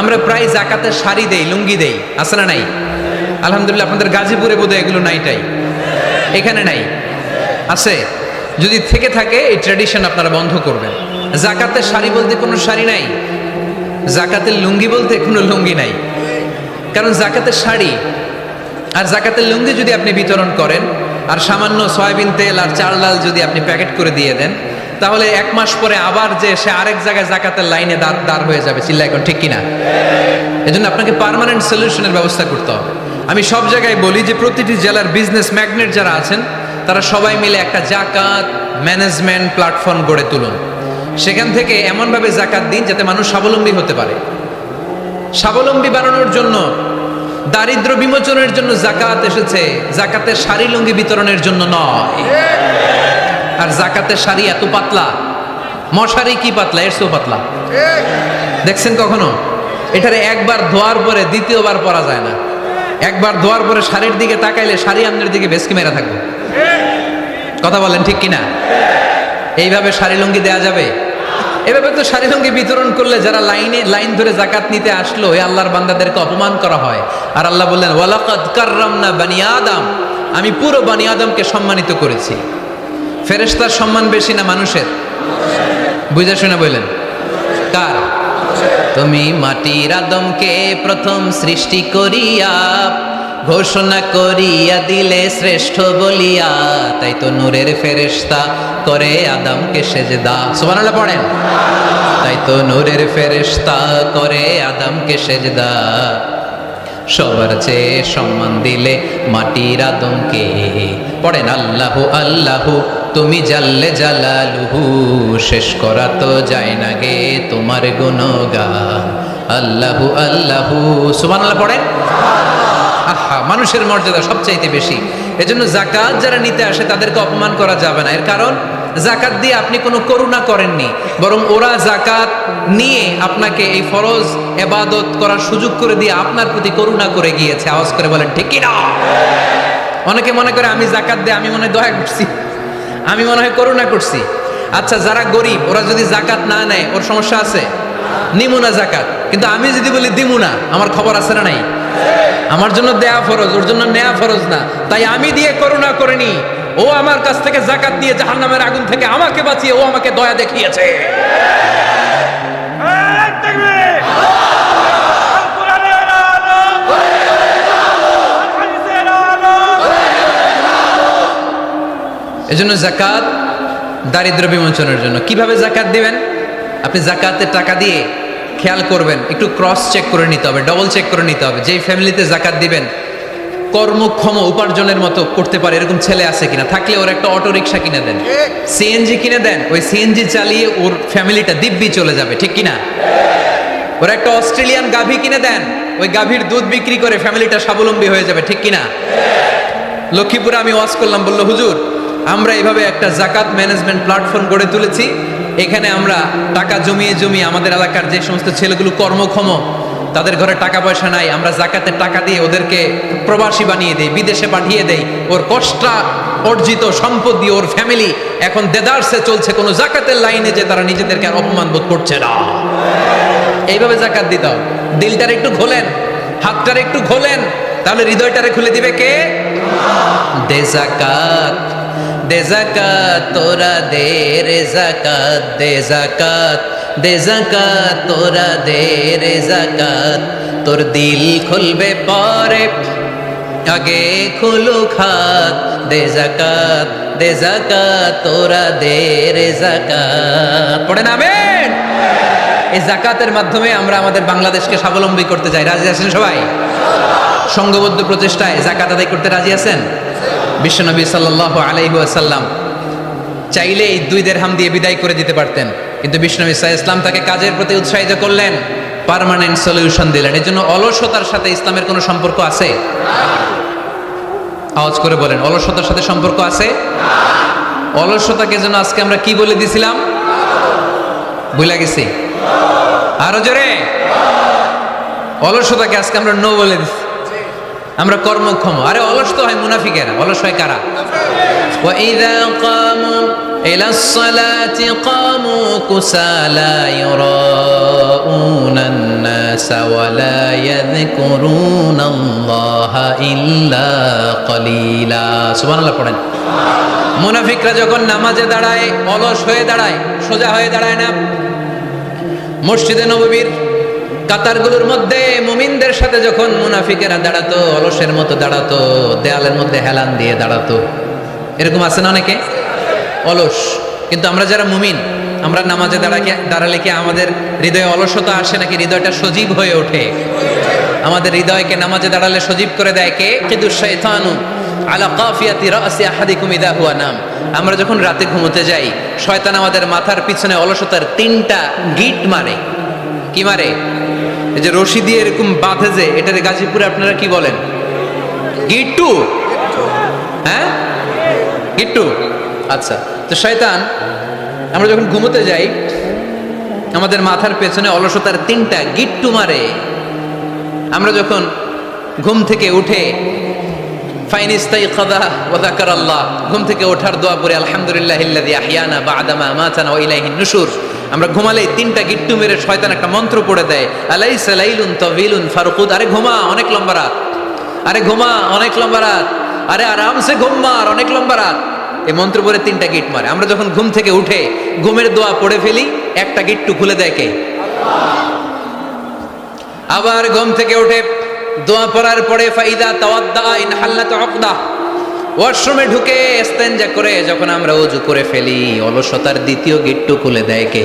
আমরা প্রায় যাকাতের শাড়ি দেই, লুঙ্গি দেই, আছে না নাই? আলহামদুলিল্লাহ, আপনাদের গাজীপুরে বোধহয় এগুলো নাইটাই, এখানে নাই, আছে। যদি থেকে থাকে এই ট্র্যাডিশন আপনারা বন্ধ করবেন। যাকাতের শাড়ি বলতে কোনো শাড়ি নাই, যাকাতের লুঙ্গি বলতে কোনো লুঙ্গি নাই। কারণ যাকাতের শাড়ি আর যাকাতের লুঙ্গি যদি আপনি বিতরণ করেন আর সামান্য সয়াবিন তেল আর চাল ডাল যদি আপনি প্যাকেট করে দিয়ে দেন, তাহলে 1 মাস পরে আবার যে সে আরেক জায়গায় জাকাতের লাইনে দাঁড় হয়ে যাবে। চিল্লা এখন ঠিক কিনা? এজন্য আপনাকে পার্মানেন্ট সলিউশনের ব্যবস্থা করতে হবে। আমি সব জায়গায় বলি যে প্রতিটি জেলার বিজনেস ম্যাগনেট যারা আছেন তারা সবাই মিলে একটা জাকাত ম্যানেজমেন্ট প্ল্যাটফর্ম গড়ে তুলুন। সেখান থেকে এমনভাবে জাকাত দিন যাতে মানুষ স্বাবলম্বী হতে পারে। স্বাবলম্বী বানানোর জন্য, দারিদ্র বিমোচনের জন্য জাকাত এসেছে, জাকাতের শাড়ি লুঙ্গি বিতরণের জন্য নয়। আর জাকাতের শাড়ি এত পাতলা, মশারি কি পাতলা, এর চেয়েও পাতলা। দেখছেন কখনো? এটারে একবার ধোয়ার পরে দ্বিতীয়বার পরা যায় না। একবার ধোয়ার পরে শাড়ির দিকে তাকাইলে শাড়ি আমনের দিকে বেশকি মেরা থাকবে। কথা বলেন ঠিক কিনা? এইভাবে শাড়ি লুঙ্গি দেয়া যাবে? এভাবে তো শাড়ি লুঙ্গি বিতরণ করলে যারা লাইন ধরে জাকাত নিতে আসলো এই আল্লাহর বান্দাদেরকে অপমান করা হয়। আর আল্লাহ বললেন ওয়ালাকাদ কাররামনা বানি আদম, আমি পুরো বানি আদমকে সম্মানিত করেছি। ফেরেশতার সম্মান বেশি না মানুষের? বুঝে শুনে বললেন কার? তুমি মাটির আদমকে প্রথম সৃষ্টি করিয়া ঘোষণা করিয়া দিলে শ্রেষ্ঠ বলিয়া, তাই তো নূরের ফেরেশতা করে আদমকে সেজদা। সুবহানাল্লাহ পড়েন। তাই তো নূরের ফেরেশতা করে আদমকে সেজদা। সবার চেয়ে সম্মান দিলে মাটির আদমকে। পড়েন আল্লাহু আল্লাহু তুমি জাল্লে জালালুহু, শেষ করা তো যায় না গে তোমার গুণগান। আল্লাহু আল্লাহু সুবহানাল্লাহ পড়েন। আহা, মানুষের মর্যাদা সবচাইতে বেশি। এজন্য জাকাত যারা নিতে আসে তাদেরকে অপমান করা যাবে না। এর কারণ জাকাত দিয়ে আপনি কোনো করুণা করেননি, বরং ওরা জাকাত নিয়ে আপনাকে এই ফরজ ইবাদত করার সুযোগ করে দিয়ে আপনার প্রতি করুণা করে গিয়েছে। আওয়াজ করে বলেন ঠিক কি না? অনেকে মনে করে আমি জাকাত দিয়ে আমি মনে হয় দয়া করছি, আমি মনে হয় করুণা করছি। আচ্ছা, যারা গরিব ওরা যদি জাকাত না নেয় ওর সমস্যা আছে? নিমুনা জাকাত। কিন্তু আমি যদি বলি দিমুনা, আমার খবর আছে না নাই? আমার জন্য দেয়া ফরজ, ওর জন্য নেয়া ফরজ না। তাই আমি দিয়ে করুণা করিনি, ও আমার কাছ থেকে জাকাত দিয়ে জাহান্নামের আগুন থেকে আমাকে বাঁচিয়ে ও আমাকে দয়া দেখিয়েছে। এজন্য জাকাত দারিদ্র বিমোচনের জন্য। কিভাবে জাকাত দিবেন? আপনি জাকাতের টাকা দিয়ে খেয়াল করবেন, একটু ক্রস চেক করে নিতে হবে, ডবল চেক করে নিতে হবে। যেই ফ্যামিলিতে জাকাত দিবেন কর্মক্ষম উপার্জনের মতো করতে পারে এরকম ছেলে আছে কিনা, থাকলে ওর একটা অটো রিক্সা কিনে দেন, সিএনজি কিনে দেন। ওই সিএনজি চালিয়ে ওর ফ্যামিলিটা দিব্যি চলে যাবে, ঠিক কিনা? ওর একটা অস্ট্রেলিয়ান গাভী কিনে দেন, ওই গাভীর দুধ বিক্রি করে ফ্যামিলিটা স্বাবলম্বী হয়ে যাবে, ঠিক কিনা? লক্ষ্মীপুরে আমি ওয়াজ করলাম, বললো হুজুর আমরা এইভাবে একটা জাকাত ম্যানেজমেন্ট প্ল্যাটফর্ম গড়ে তুলেছি। এখানে আমরা টাকা জমিয়ে জমিয়ে আমাদের এলাকার যে সমস্ত ছেলেগুলো কর্মক্ষম, তাদের ঘরে টাকা পয়সা নাই, আমরা জাকাতের টাকা দিয়ে ওদেরকে প্রবাসী বানিয়ে দেই, বিদেশে পাঠিয়ে দেই। ওর কষ্ট অর্জিত সম্পদ দিয়ে ওর ফ্যামিলি এখন দেদারসে চলছে, কোনো জাকাতের লাইনে যে তারা নিজেদেরকে আর অপমান বোধ করছে না। এইভাবে জাকাত দিতে হবে। দিলটার একটু খোলেন, হাতটার একটু খোলেন, তাহলে হৃদয়টারে খুলে দিবে কে? দে জাকাত, দে জাকাত তোরা দে রে জাকাত, দে জাকাত, দে জাকাত তোরা দে রে জাকাত। তোর দিল খুলবে পরে, আগে খুলু খাত। দে জাকাত, দে জাকাত তোরা দে রে জাকাত। পড়ে না আমিন? এই জাকাতের মাধ্যমে আমরা আমাদের বাংলাদেশকে স্বাবলম্বী করতে চাই। রাজি আছেন সবাই? সংঘবদ্ধ প্রচেষ্টায় জাকাত আদায় করতে রাজি আছেন? বিশ্বনবী সাল্লাল্লাহু আলাইহি ওয়াসাল্লাম চাইলে এই 2 দিরহাম দিয়ে বিদায় করে দিতে পারতেন, কিন্তু বিশ্বনবী সাল্লাল্লাহু আলাইহি ওয়াসাল্লাম তাকে কাজের প্রতি উৎসাহিত করলেন, পার্মানেন্ট সলিউশন দিলেন। এজন্য অলসতার সাথে ইসলামের কোনো সম্পর্ক আছে? আওয়াজ করে বলেন, অলসতার সাথে সম্পর্ক আছে? অলসতাকে যেন আজকে আমরা কি বলে দিছিলাম? ভুলে গেছি? আরো জোরে। অলসতাকে আজকে আমরা নো বলে দিচ্ছি। আমরা কর্মক্ষম। আরে অলস তো হয় মুনাফিকেরা, অলস হয় কারা? وَإِذَا قَامُوا إِلَى الصَّلَاةِ قَامُوا كُسَالَى يُرَاءُونَ النَّاسَ وَلَا يَذْكُرُونَ اللَّهَ إِلَّا قَلِيلًا। সুবহানাল্লাহ পড়েন। মুনাফিকরা যখন নামাজে দাঁড়ায় অলস হয়ে দাঁড়ায়, সোজা হয়ে দাঁড়ায় না। মসজিদে নববীর কাতারগুলোর মধ্যে মুমিনদের সাথে যখন মুনাফিকেরা দাঁড়াতো, অলসের মতো দাঁড়াতো, দেয়ালের মধ্যে হেলান দিয়ে দাঁড়াতো। এরকম আছে না অনেকে? অলস। কিন্তু আমরা যারা মুমিন, আমরা নামাজে দাঁড়ালে কি আমাদের হৃদয়ে অলসতা আসে নাকি হৃদয়টা সজীব হয়ে ওঠে? আমাদের হৃদয়কে নামাজে দাঁড়ালে সজীব করে দেয় কে? কিদুশ শাইতানু আলা কাফিয়াতি রাসি আহাদিকুম ইদা হুয়া নাম। আমরা যখন রাতে ঘুমোতে যাই, শয়তান আমাদের মাথার পিছনে অলসতার 3টা গিট মারে। কি মারে? এই যে রশি দিয়ে এরকম বাঁধে, যে এটারে গাজীপুরে আপনারা কি বলেন? গিট্টু। হ্যাঁ, গিট্টু। আচ্ছা, তো শয়তান আমরা যখন ঘুমোতে যাই আমাদের মাথার পেছনে অলসতার 3টা গিট্টু মারে। আমরা যখন ঘুম থেকে উঠে ঘুম থেকে ওঠার দোয়া পড়ে আলহামদুলিল্লাহিল্লাযী আহইয়ানা বা'দা মা আমাতানা ওয়া ইলাইহিন নুশুর, আমরা ঘুমালে 3টা গিট্টু মেরে শয়তান একটা মন্ত্র পড়ে দেয়, আলাইসা লাইলুন তাওয়িলুন ফারকুদ, আরে ঘুমা অনেক লম্বা রাত, আরে ঘুমা অনেক লম্বা রাত, আরে আরামসে ঘুম মার অনেক লম্বা রাত। এই মন্ত্র পড়ে 3টা গিট মারে। আমরা যখন ঘুম থেকে উঠে ঘুমের দোয়া পড়ে ফেলি, একটা গিট্টু খুলে দেয় কে? আবার ঘুম থেকে উঠে দোয়া পড়ার পরে ফাইদা তাওয়াদ্দা ইন হাল্লাত উকদা, ওয়াশরুমে ঢুকে ইস্তেনজা করে যখন আমরা ওযু করে ফেলি, অলসতার 2য় গিট্টু খুলে দেয় কে?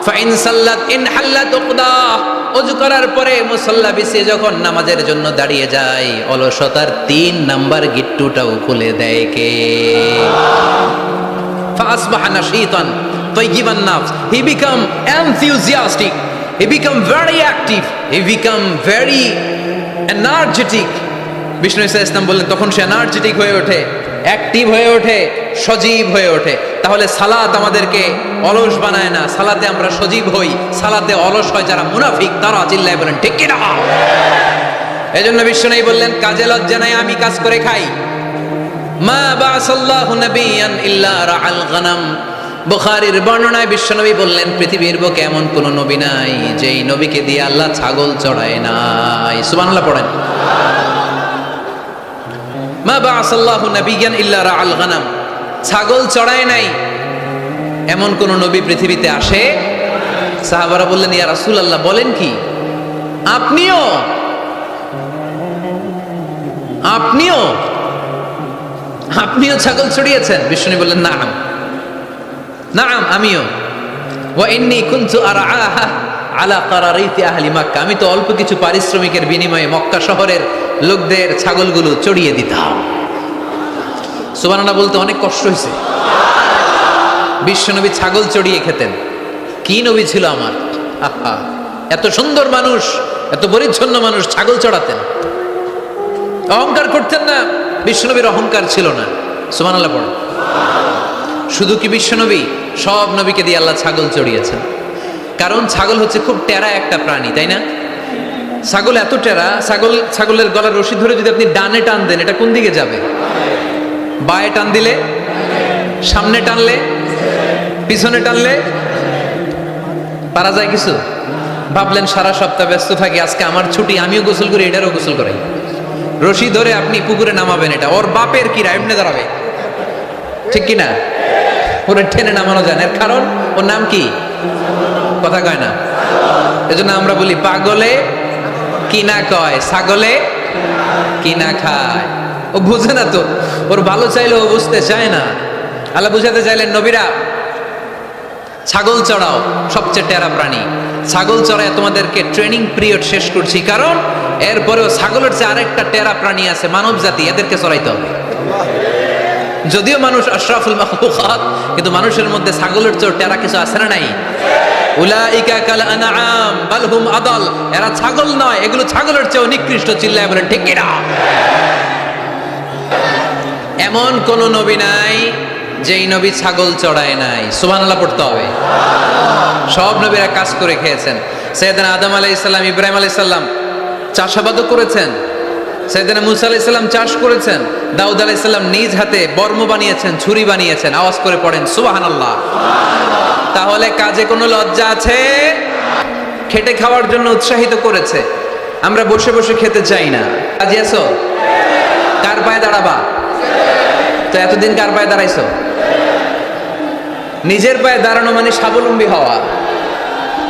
ফাইন সাল্লাত ইন হাল্লাত উকদা, ওযু করার পরে মুসাল্লা বিছিয়ে যখন নামাজের জন্য দাঁড়িয়ে যায়, অলসতার 3 নাম্বার গিট্টুটাও খুলে দেয় কে? ফাসবাহা নাশীতান তাইয়িবান নাফস, he become enthusiastic, he become very active, he become very energetic. বিষ্ণু ঈসা ইসলাম বললেন তখন সে এনার্জেটিক হয়ে ওঠে, অ্যাক্টিভ হয়ে ওঠে, সজীব হয়ে ওঠে। তাহলে সালাত আমাদেরকে অলস বানায় না, সালাতে আমরা সজীব হই। সালাতে অলস হয় যারা মুনাফিক, তারা। চিল্লায় বলেন ঠিক কি না? এজন্য বিষ্ণু বললেন কাজে লজ্জা নাই, আমি কাজ করে খাই। মা বাসাল্লাহু নাবিয়ান ইল্লা রাআল গানাম, বুখারীর বর্ণনায় বিশ্বনবী বললেন পৃথিবীর বুকে এমন কোন নবী নাই যেই নবীকে দিয়ে আল্লাহ ছাগল চড়ায় নাই। সুবহানাল্লাহ পড়েন। মা বাসাল্লাহু নাবিয়ান ইল্লা রাআল গানাম, ছাগল চড়ায় নাই এমন কোন নবী পৃথিবীতে আসে? সাহাবারা বললেন ইয়া রাসূলুল্লাহ, বলেন কি? আপনিও আপনিও আপনিও ছাগল চড়িয়েছেন? বিষ্ণু বললেন নাম নাম, আমিও। ওয়া ইন্নী কুনতু আরআহা আলা কারারিতি আহলি মক্কা, আমি তো অল্প কিছু পারিশ্রমিকের বিনিময়ে মক্কা শহরের লোকদের ছাগলগুলো চড়িয়ে দিতাম। সুবহানাল্লাহ বলতে অনেক কষ্ট হয়েছে। বিশ্বনবী ছাগল চড়িয়ে খেতেন। কি নবী ছিল আমার! আহা, এত সুন্দর মানুষ, এত পরিচ্ছন্ন মানুষ, ছাগল চড়াতেন। অহংকার করতেন না, বিশ্বনবীর অহংকার ছিল না। সুবহানাল্লাহ পড়েন। শুধু কি বিশ্বনবী, সব নবীকে দিয়ে আল্লাহ ছাগল চড়িয়েছেন। কারণ ছাগল হচ্ছে খুব টেরা একটা প্রাণী, তাই না? ছাগল এত টেরা, ছাগলের গলার রশি ধরে যদি আপনি ডানে টান দেন, এটা কোন দিকে যাবে? বায়ে টান দিলে, সামনে টানলে, পিছনে টানলে পারা যায় কিছু? ভাবলেন সারা সপ্তাহ ব্যস্ত থাকি, আজকে আমার ছুটি, আমিও গোসল করি, এটারও গোসল করাই। রশি ধরে আপনি পুকুরে নামাবেন, এটা ওর বাপের কিরা এমনি দাঁড়াবে, ঠিক কিনা? ওরে টেনে নামানো যায় না। এর কারণ ওর নাম কি? কথা কয় না। এজন্য আমরা বলি পাগলে কিনা কয়, ছাগলে কিনা খায়। ও বুঝে না তো, ওর ভালো চাইলে ও বুঝতে চায় না। আল্লাহ বুঝাতে চাইলেন নবীরা ছাগল চড়াও, সবচেয়ে টেরা প্রাণী। ছাগল চড়ায় তোমাদেরকে ট্রেনিং পিরিয়ড শেষ করছি, কারণ এরপরেও ছাগলের চেয়ে আরেকটা টেরা প্রাণী আছে, মানব জাতি, এদেরকে চড়াইতে হবে। যদিও মানুষ আশরাফুল মাখলুকাত, কিন্তু মানুষের মধ্যে ছাগলের চেয়ে টেরা কিছু আছে না নাই? উলাইকা কাল আনআম বাল হুম আদাল, এরা ছাগল নয়, এগুলো ছাগলের চেয়ে নিকৃষ্ট। চিল্লায় বলেন ঠিক কি না? এমন কোন নবী নাই যেই নবী ছাগল চড়ায় নাই। সুবহানাল্লাহ পড়তে হবে। সব নবীরা কাজ করে খেয়েছেন। সাইয়েদনা আদম আলাইহিস সালাম, ইব্রাহিম আলাইহিস সালাম চাষাবাদও করেছেন। সাইয়েদনা মুসা আলাইহিস সালাম চাষ করেছেন। দাউদ আলাইহিস সালাম নিজ হাতে বর্ম বানিয়েছেন, ছুরি বানিয়েছেন। আওয়াজ করে পড়েন সুবহানাল্লাহ। তাহলে কাজে কোনো লজ্জা আছে? খেটে খাওয়ার জন্য উৎসাহিত করেছে। আমরা বসে বসে খেতে চাই না। কাজে আছো? কার পায়ে দাঁড়াবা? তো এতদিন কার পায়ে দাঁড়াইছো? নিজের পায়ে দাঁড়ানো মানে স্বাবলম্বী হওয়া।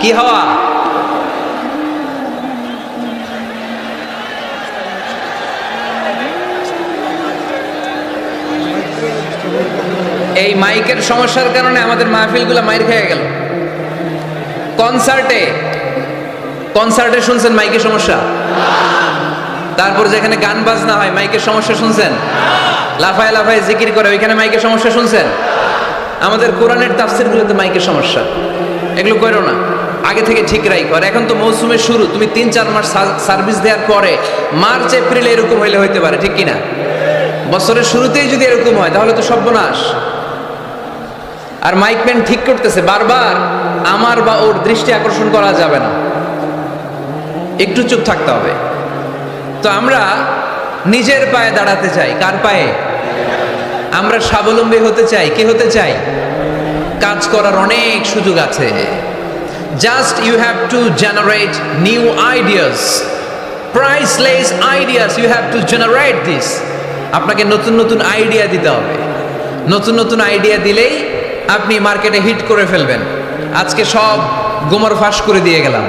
কি হওয়া? এই মাইকের সমস্যার কারণে আমাদের মাহফিলগুলো মাইর খেয়ে গেল। কনসার্টে শুনছেন মাইকের সমস্যা? তারপর যেখানে গান বাজনা হয় মাইকের সমস্যা শুনছেন? লাফায় লাফায় জিকির করে ওইখানে মাইকের সমস্যা শুনছেন? আমাদের কোরআনের তাফসিরগুলোতে মাইকের সমস্যা। এগুলো করো না, আগে থেকে ঠিক রাখো। আর এখন তো মৌসুমের শুরু, তুমি 3-4 মাস সার্ভিস দেওয়ার পরে মার্চ এপ্রিলে এরকম হইলে হইতে পারে, ঠিক কিনা? বছরের শুরুতেই যদি এরকম হয় তাহলে তো সর্বনাশ। আর মাইকম্যান ঠিক করতেছে বারবার, আমার বা ওর দৃষ্টি আকর্ষণ করা যাবে না, একটু চুপ থাকতে হবে। তো আমরা নিজের পায়ে দাঁড়াতে চাই। কার পায়ে? আমরা স্বাবলম্বী হতে চাই। কি হতে চাই? কাজ করার অনেক সুযোগ আছে। Just you have to generate new ideas, priceless ideas, you have to generate this. আপনাকে নতুন নতুন আইডিয়া দিতে হবে। নতুন নতুন আইডিয়া দিলেই আপনি মার্কেটে হিট করে ফেলবেন। আজকে সব গোমর ফাঁস করে দিয়ে গেলাম।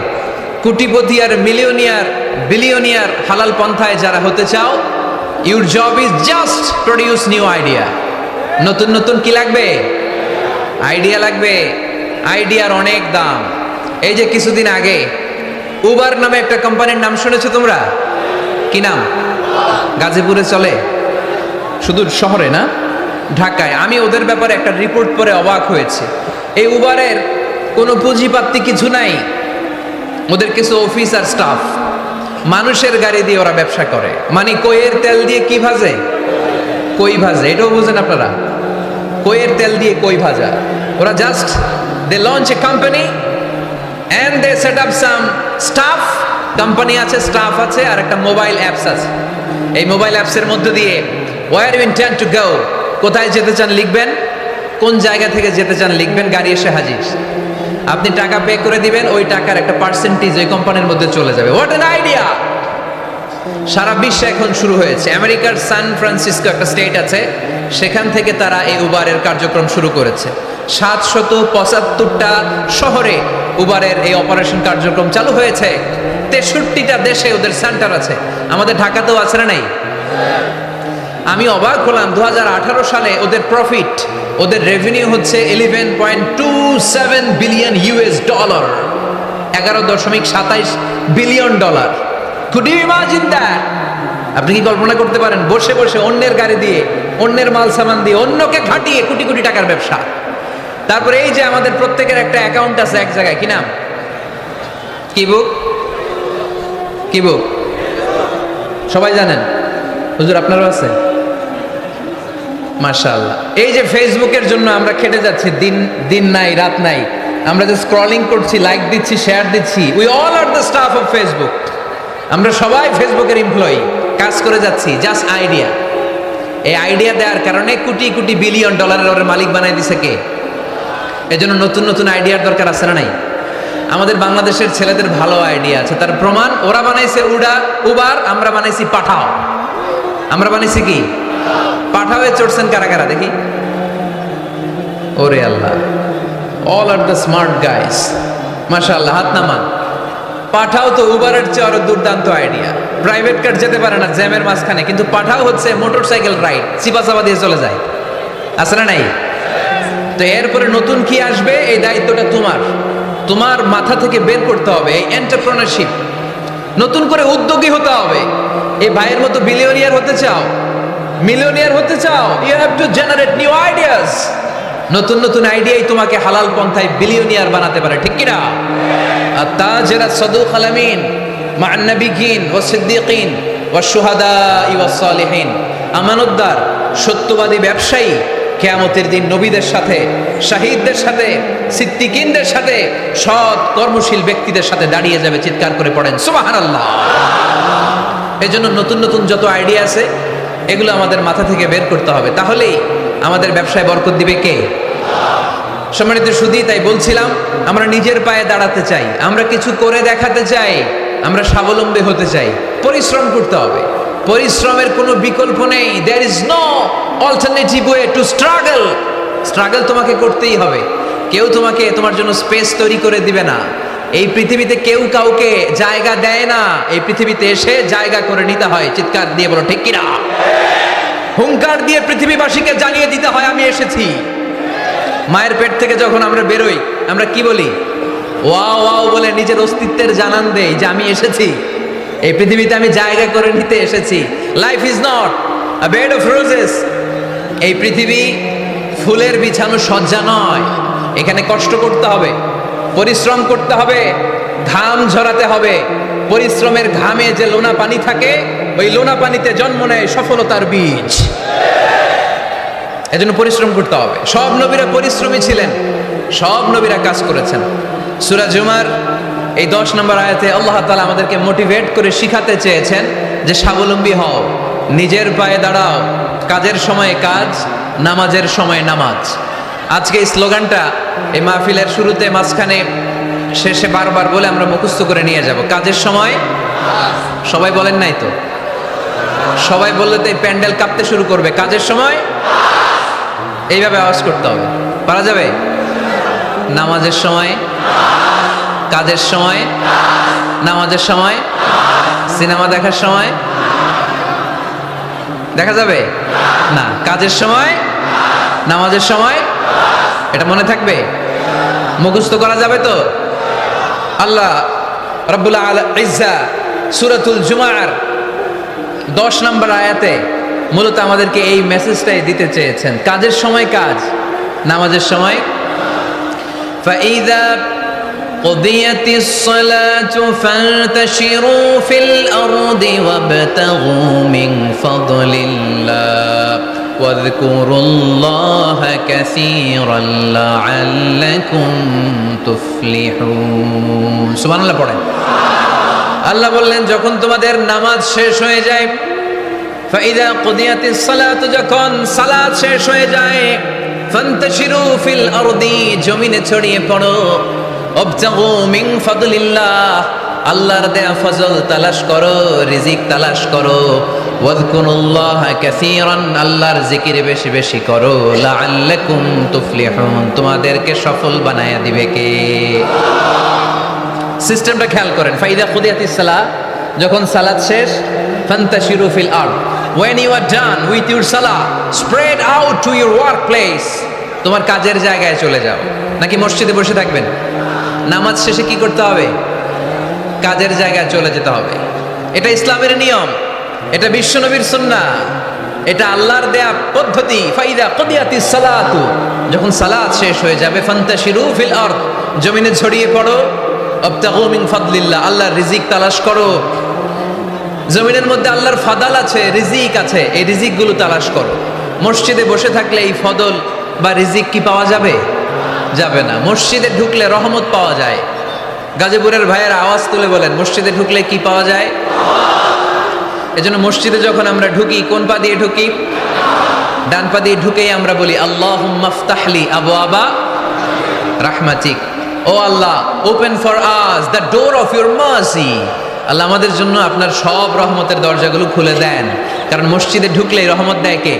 কোটিপতি আর মিলিয়নিয়ার, বিলিয়নিয়ার হালাল পন্থায় যারা হতে চাও, your job is just produce new idea. নতুন নতুন কি লাগবে? আইডিয়া লাগবে। আইডিয়ার অনেক দাম। এই যে কিছুদিন আগে উবার নামে একটা কোম্পানির নাম শুনেছো তোমরা? কি নাম? গাজীপুরে চলে, শুধু শহরে না, ঢাকায়। আমি ওদের ব্যাপারে একটা রিপোর্ট পড়ে অবাক হয়েছে। এই উবারের কোনো পুঁজিপাতি কিছু নাই, ওদের কিছু অফিস আর স্টাফ। মানুষের গাড়ি দিয়ে ওরা ব্যবসা করে। মানে কইয়ের তেল দিয়ে কি ভাজে? কই ভাজে। এটাও বুঝেন আপনারা? কইয়ের তেল দিয়ে কই ভাজা। ওরা just they launch a company and they set up some staff. Company আছে, স্টাফ আছে, আর একটা মোবাইল অ্যাপস আছে। এই মোবাইল অ্যাপসের মধ্যে দিয়ে where you intend to go, কোথায় যেতে চান লিখবেন, কোন জায়গা থেকে যেতে চান লিখবেন, গাড়ি এসে হাজির। আপনি টাকা পে করে দিবেন, ওই টাকার একটা পার্সেন্টেজ ওই কোম্পানির মধ্যে চলে যাবে। What an idea! সারা বিশ্বে এখন শুরু হয়েছে। আমেরিকার সান ফ্রান্সিসকো একটা স্টেট আছে, সেখান থেকে তারা এই উবারের কার্যক্রম শুরু করেছে। 775টা শহরে উবারের এই অপারেশন কার্যক্রম চালু হয়েছে। 63টা দেশে ওদের সেন্টার আছে। আমাদের ঢাকাতেও আছে না নাই? আমি অবাক হলাম, 2018 সালে ওদের প্রফিট, ওদের রেভিনিউ হচ্ছে $11.27 billion. 11.27 billion dollar. Could you imagine that? আপনি কি কল্পনা করতে পারেন? বসে বসে অন্যের গাড়ি দিয়ে, অন্যের মাল সামান দিয়ে, অন্যকে খাটিয়ে কোটি কোটি টাকার ব্যবসা। তারপরে এই যে আমাদের প্রত্যেকের একটা অ্যাকাউন্ট আছে এক জায়গায়, কি নাম? কি বুক? কি বুক? সবাই জানেন? হুজুর আপনারও আছে? মাশাআল্লাহ। এই যে ফেসবুকের জন্য আমরা খেটে যাচ্ছি, দিন নাই রাত নাই, আমরা যে স্ক্রলিং করছি, লাইক দিচ্ছি, শেয়ার দিচ্ছি, we all are the staff of Facebook. আমরা সবাই ফেসবুকের এমপ্লয়ি, কাজ করে যাচ্ছি। Just idea. এই আইডিয়া দেওয়ার কারণে কোটি কোটি বিলিয়ন ডলারের ওর মালিক বানাই দিছে কে? এজন্য নতুন নতুন আইডিয়ার দরকার আছে না নাই? আমাদের বাংলাদেশের ছেলেদের ভালো আইডিয়া আছে, তার প্রমাণ ওরা বানাইছে উবার, আমরা বানাইছি পাঠাও। আমরা বানাইছি কি? পাঠাওয়ে চড়ছেন কারা কারা দেখি? ওরে Allah, all are the smart guys. মাশাআল্লাহ, হাত নামান। পাঠাও তো উবারের চেয়ে আরো দুর্দান্ত আইডিয়া। প্রাইভেট কার যেতে পারে না জ্যামের মাঝখানে, কিন্তু পাঠাও হচ্ছে মোটরসাইকেল রাইড, চিপা দিয়ে চলে যায়। আছে না নাই? তো এরপরে নতুন কি আসবে, এই দায়িত্বটা তোমার মাথা থেকে বের করতে হবে। এই এন্টারপ্রেনারশিপ, নতুন করে উদ্যোগী হতে হবে। এই ভাইয়ের মতো বিলিয়নিয়ার হতে চাও, মিলিয়নিয়ার হতে চাও, you have to generate new ideas. নতুন নতুন আইডিয়াই তোমাকে হালাল পন্থায় বিলিয়নিয়ার বানাতে পারে, ঠিক কিনা? আত-তাজির আস-সাদুক আল-আমিন মা'আন নাবিয়্যিন ওয়াস সিদ্দীকিন ওয়াস শুহাদা ওয়াস সালিহিন। আমানতদার, সত্যবাদী ব্যবসায়ী কিয়ামতের দিন নবীদের সাথে, শাহীদদের সাথে, সিদ্দীকিনদের সাথে, সৎ কর্মশীল ব্যক্তিদের সাথে দাঁড়িয়ে যাবে। চিৎকার করে পড়েন সুবহানাল্লাহ। এজন্য নতুন নতুন যত আইডিয়া আছে এগুলো আমাদের মাথা থেকে বের করতে হবে, তাহলেই আমাদের ব্যবসায় বরকত দিবে কে? সম্মানিত সুধী, তাই বলছিলাম আমরা নিজের পায়ে দাঁড়াতে চাই, আমরা কিছু করে দেখাতে চাই, আমরা স্বাবলম্বী হতে চাই। পরিশ্রম করতে হবে, পরিশ্রমের কোনো বিকল্প নেই। There is no alternative way to struggle. Struggle তোমাকে করতেই হবে। কেউ তোমাকে তোমার জন্য স্পেস তৈরি করে দিবে না। এই পৃথিবীতে কেউ কাউকে জায়গা দেয় না, এই পৃথিবীতে এসে জায়গা করে নিতে হয়। চিৎকার দিয়ে বলো ঠিক কিনা? হুঙ্কার দিয়ে পৃথিবীবাসীকে জানিয়ে দিতে হয় আমি এসেছি। মায়ের পেট থেকে যখন আমরা বেরোই আমরা কি বলি? ওয়াও ওয়াও বলে নিজের অস্তিত্বের জানান দেই যে আমি এসেছি, এই পৃথিবীতে আমি জায়গা করে নিতে এসেছি। Life is not a bed of roses. এই পৃথিবী ফুলের বিছানো সজ্জা নয়। এখানে কষ্ট করতে হবে, পরিশ্রম করতে হবে, ঘাম ঝরাতে হবে। পরিশ্রমের ঘামে যে লোনা পানি থাকে, ওই লোনা পানিতে জন্ম নেয় সফলতার বীজ। এজন্য পরিশ্রম করতে হবে। সব নবীরা পরিশ্রমী ছিলেন, সব নবীরা কাজ করেছেন। সূরা জুমার এই 10 নম্বর আয়াতে আল্লাহ তাআলা আমাদেরকে মোটিভেট করে শিখাতে চেয়েছেন যে স্বাবলম্বী হও, নিজের পায়ে দাঁড়াও, কাজের সময় কাজ, নামাজের সময় নামাজ। আজকে এই স্লোগানটা এই মাহফিলের শুরুতে, মাঝখানে, শেষে বারবার বলে আমরা মুখস্থ করে নিয়ে যাব। কাজের সময় সবাই বলেন নাই তো? সবাই বললে তো এই প্যান্ডেল কাঁপতে শুরু করবে। কাজের সময় এইভাবে আওয়াজ করতে হবে, পারা যাবে? নামাজের সময়, কাজের সময়, নামাজের সময়, সিনেমা দেখার সময় দেখা যাবে না? কাজের সময়, নামাজের সময়, এটা মনে থাকবে? মুখস্থ করা যাবে তো? আল্লাহ রাব্বুল ইজ্জা সূরাতুল জুমার 10 নম্বর আয়াতে মূলত আমাদেরকে এই মেসেজটাই দিতে চেয়েছেন। কাজের সময় কাজ, নামাজের সময়। فَإِذَا قُضِيَتِ الصَّلَاةُ فَانتَشِرُوا فِي الْأَرْضِ وَابْتَغُوا مِنْ فَضْلِ اللَّهِ وَاذْكُرُوا اللَّهَ كَثِيرًا لَعَلَّكُمْ تُفْلِحُونَ। সুবহানাল্লাহ পড়েন। আল্লাহ বললেন যখন তোমাদের নামাজ শেষ হয়ে যায়, ফাইদা কুদিয়াতিস সালাতু, যখন সালাত শেষ হয়ে যায়, ফান্তাশিরু ফিল আরদি, জমিনে ছড়িয়ে পড়ো, ওয়াবতাগু মিন ফাদলিল্লাহ, আল্লাহর দেয়া ফজল তালাশ করো, রিজিক তালাশ করো, ওয়াযকুরুল্লাহা কাসীরান, আল্লাহর জিকির বেশি বেশি করো, লাআল্লাকুম তুফলিহুন, তোমাদেরকে সফল বানায়া দিবে কে? সিস্টেমটা খেয়াল করেন। ফাইদা কুদিয়াতিস সালাহ, যখন সালাত শেষ, ফান্তাশিরু ফিল আরদ, when you are done with your salah, spread out to your workplace, তোমার কাজের জায়গায় চলে যাও। নাকি মসজিদে বসে থাকবেন? নামাজ শেষে কি করতে হবে? কাজের জায়গায় চলে যেতে হবে। এটা ইসলামের নিয়ম, এটা বিশ্বনবীর সুন্নাহ, এটা আল্লাহর দেয়া পদ্ধতি। ফাইদা কুদিয়াতিস সালাতু, যখন সালাত শেষ হয়ে যাবে, ফান্তাশিরু ফিল আরদ, জমিনে ছড়িয়ে পড়ো, ওয়াবতাগু মিন ফাদলিল্লাহ, আল্লাহর রিজিক তালাশ করো। জমিনের মধ্যে আল্লাহর ফাদাল আছে, রিজিক আছে, এই রিজিকগুলো তালাশ করো। মসজিদে বসে থাকলে এই ফদল বা রিজিক কি পাওয়া যাবে? যাবে না। মসজিদে ঢুকলে রহমত পাওয়া যায়। গাজীপুরের ভাইয়ের আওয়াজ তুলে বলেন, মসজিদে ঢুকলে কি পাওয়া যায়? এজন্য মসজিদে যখন আমরা ঢুকি, কোন পা দিয়ে ঢুকি? ডান পা দিয়ে ঢুকেই আমরা বলি আল্লাহুম্মা ফতাহলি আবওয়াবা রাহমাতিক, O Allah, open for us the door of your mercy, Allah আমাদের জন্য আপনার সব রহমতের দরজাগুলো খুলে দেন। কারণ মসজিদে ঢুকলেই রহমত দেয় কে?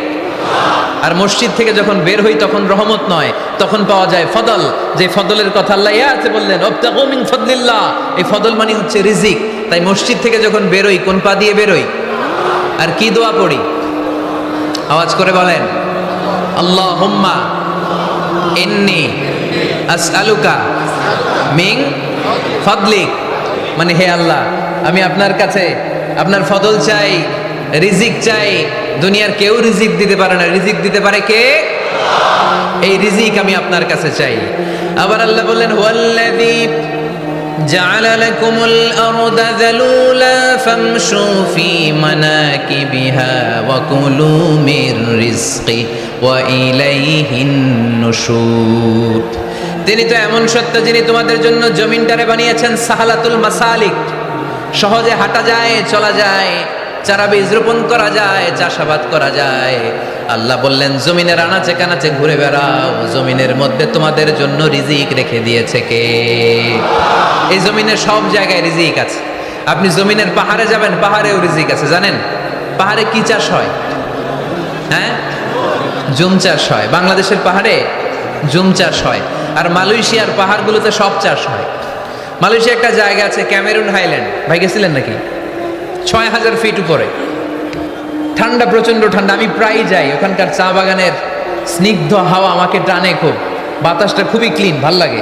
আর মসজিদ থেকে যখন বের হই তখন রহমত নয়, তখন পাওয়া যায় ফদল। যে ফদলের কথা আল্লাহ ইয়াতে বললেন, ওয়াবতাগু মিন ফাদলিল্লাহ, এই ফদল মানে হচ্ছে রিজিক। তাই মসজিদ থেকে যখন বেরোই, কোন পা দিয়ে বেরোই? আর কি দোয়া পড়ি? আওয়াজ করে বলেন, আল্লাহুম্মা ইন্নী আসআলুকা মিন ফাদলিক, মানে হে আল্লাহ, আমি আপনার কাছে আপনার ফদল চাই, রিজিক চাই। দুনিয়ার কেউ রিজিক দিতে পারে না, রিজিক দিতে পারে কে? এই রিজিক আমি আপনার কাছে চাই। আবার আল্লাহ বললেন, হুয়াল্লাযী জাআলা লাকুমুল আরদা যালুলা ফামশু ফি মানাকিবিহা ওয়া কুলু মির রিজকি ওয়া ইলাইহিন নুশুর। তিনি তো এমন সত্য যিনি তোমাদের জন্য জমিনটারে বানিয়েছেন সাহালাতুল মাসালিক, সহজে হাঁটা যায়, চলা যায়, চারা বীজ রোপণ করা যায়, চাষাবাদ করা যায়। আল্লাহ বললেন জমিনের আনাচে কানাচে ঘুরে বেড়াও, জমিনের মধ্যে তোমাদের জন্য রিজিক রেখে দিয়েছে কে? এই জমিনের সব জায়গায় রিজিক আছে। আপনি জমিনের পাহাড়ে যাবেন, পাহাড়েও রিজিক আছে। জানেন পাহাড়ে কি চাষ হয়? হ্যাঁ, জুম চাষ হয়। বাংলাদেশের পাহাড়ে জুম চাষ হয়, আর মালয়েশিয়ার পাহাড়গুলোতে সব চাষ হয়। মালয়েশিয়া একটা জায়গা আছে ক্যামেরুন হাইল্যান্ড, ভাই গেছিলেন নাকি? ৬,০০০ ফিট উপরে, ঠান্ডা, প্রচন্ড ঠান্ডা। আমি প্রায় যাই, ওখানকার চা বাগানের স্নিগ্ধ হাওয়া আমাকে টানে খুব। বাতাসটা খুবই ক্লিন, ভাল লাগে।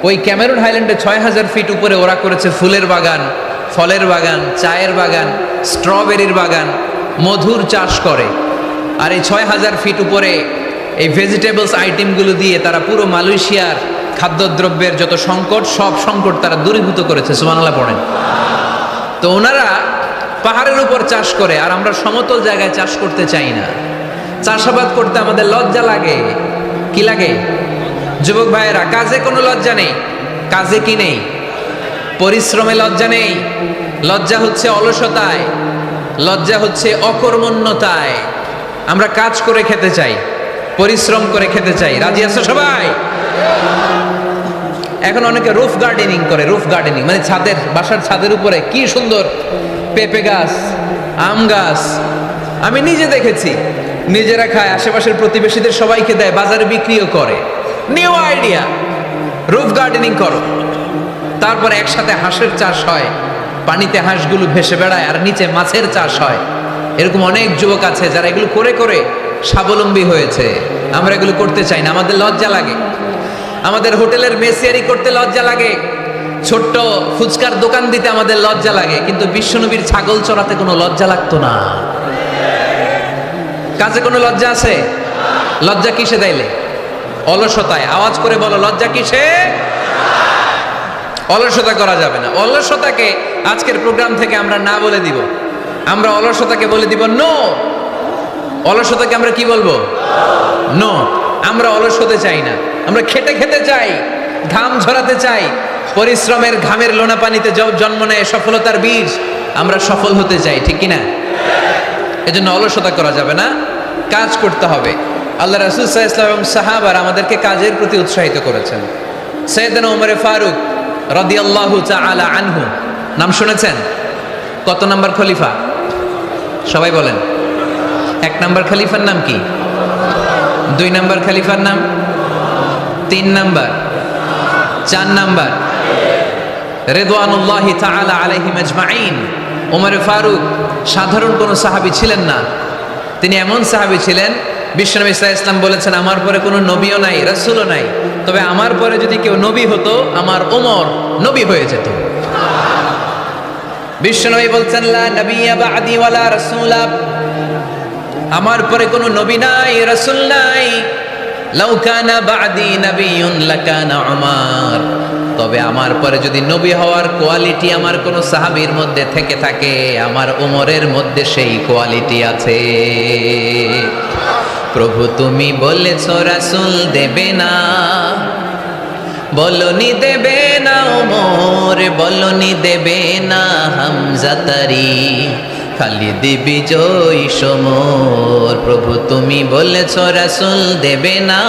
ওই ক্যামেরুন হাইল্যান্ডে 6000 ফিট উপরে ওরা করেছে ফুলের বাগান, ফলের বাগান, চায়ের বাগান, স্ট্রবেরির বাগান, মধুর চাষ করে। আর এই 6000 ফিট উপরে এই ভেজিটেবলস আইটেমগুলো দিয়ে তারা পুরো মালয়েশিয়ার খাদ্যদ্রব্যের যত সংকট, সব সংকট তারা দূরীভূত করেছে। সুবহানাল্লাহ পড়েন। তো ওনারা পাহাড়ের উপর চাষ করে, আর আমরা সমতল জায়গায় চাষ করতে চাই না। চাষাবাদ করতে আমাদের লজ্জা লাগে। কি লাগে? যুবক ভাইয়েরা, কাজে কোনো লজ্জা নেই। কাজে কি নেই? পরিশ্রমে লজ্জা নেই। লজ্জা হচ্ছে অলসতায়, লজ্জা হচ্ছে অকর্মণ্যতায়। আমরা কাজ করে খেতে চাই, পরিশ্রম করে খেতে চাই। রাজি আছো সবাই? এখন অনেকে রুফ গার্ডেনিং করে। রুফ গার্ডেনিং মানে ছাদের, বাসার ছাদের উপরে কি সুন্দর পেঁপে গাছ, আম গাছ। আমি নিজে দেখেছি, নিজেরা খায়, আশেপাশের প্রতিবেশীদের সবাইকে দেয়, বাজারে বিক্রিও করে। নিউ আইডিয়া, রুফ গার্ডেনিং করো। তারপরে একসাথে হাঁসের চাষ হয়, পানিতে হাঁসগুলো ভেসে বেড়ায়, আর নিচে মাছের চাষ হয়। এরকম অনেক যুবক আছে যারা এগুলো করে করে স্বাবলম্বী হয়েছে। আমরা এগুলো করতে চাই না, আমাদের লজ্জা লাগে। আমাদের হোটেলের মেসিয়ারি করতে লজ্জা লাগে, ছোট্ট ফুচকার দোকান দিতে আমাদের লজ্জা লাগে, কিন্তু বিশ্বনবীর ছাগল চড়াতে কোনো লজ্জা লাগতো না। কাজে কোনো লজ্জা আছে? লজ্জা কিসে দেয়লে? অলসতায়। আওয়াজ করে বলো, লজ্জা কিসে? অলসতা করা যাবে না। অলসতাকে আজকের প্রোগ্রাম থেকে আমরা না বলে দিব। আমরা অলসতাকে বলে দিব নো। অলসতাকে আমরা কি বলবো? নো। আমরা অলস হতে চাই না, আমরা খেতে খেতে চাই, ঘাম ঝরাতে চাই। পরিশ্রমের ঘামের লোনা পানিতে জন্ম নেয় সফলতার বীজ। আমরা সফল হতে চাই, ঠিক কিনা? এজন্য অলসতা করা যাবে না, কাজ করতে হবে। আল্লাহ রাসূল সাল্লাল্লাহু আলাইহি ওয়াসাল্লাম এবং সাহাবারা আমাদেরকে কাজের প্রতি উৎসাহিত করেছেন। সাইয়েদনা ওমর ফারুক রাদিয়াল্লাহু তাআলা আনহু, নাম শুনেছেন? কত নাম্বার খলিফা? সবাই বলেন। 1 নাম্বার খলিফার নাম কি? 2 নাম্বার খলিফার নাম? 3 নাম্বার? 4 নাম্বার? রিদওয়ানুল্লাহি তাআলা আলাইহিম আজমাইন। ওমর ফারুক সাধারণ কোনো সাহাবী ছিলেন না। তিনি এমন সাহাবী ছিলেন, বিশ্বনবী সাল্লাল্লাহু আলাইহি ওয়াসাল্লাম বলেছেন, আমার পরে কোনো নবীও নাই, রাসূলও নাই, তবে আমার পরে যদি কেউ নবী হতো, আমার ওমর নবী হয়ে যেত। বিশ্বনবী বলছেন, লা নবিয়্যা বা'দি ওয়ালা রাসূলা, আমার পরে কোনো নবী নাই, রাসূল নাই। লাউ কানা বা'দি নাবিয়্যুন লাকানা উমর, তবে আমার পরে যদি নবী হওয়ার কোয়ালিটি আমার কোনো সাহাবীর মধ্যে থেকে থাকে, আমার ওমরের মধ্যে সেই কোয়ালিটি আছে। প্রভু তুমি বলেছো রাসূল দেবে না, বলনি দেবে না ওমর, বলনি দেবে না হামজা তারি, খালিদ বিজয়ী সমর। প্রভু তুমি বলেছো রাসূল দেবে না,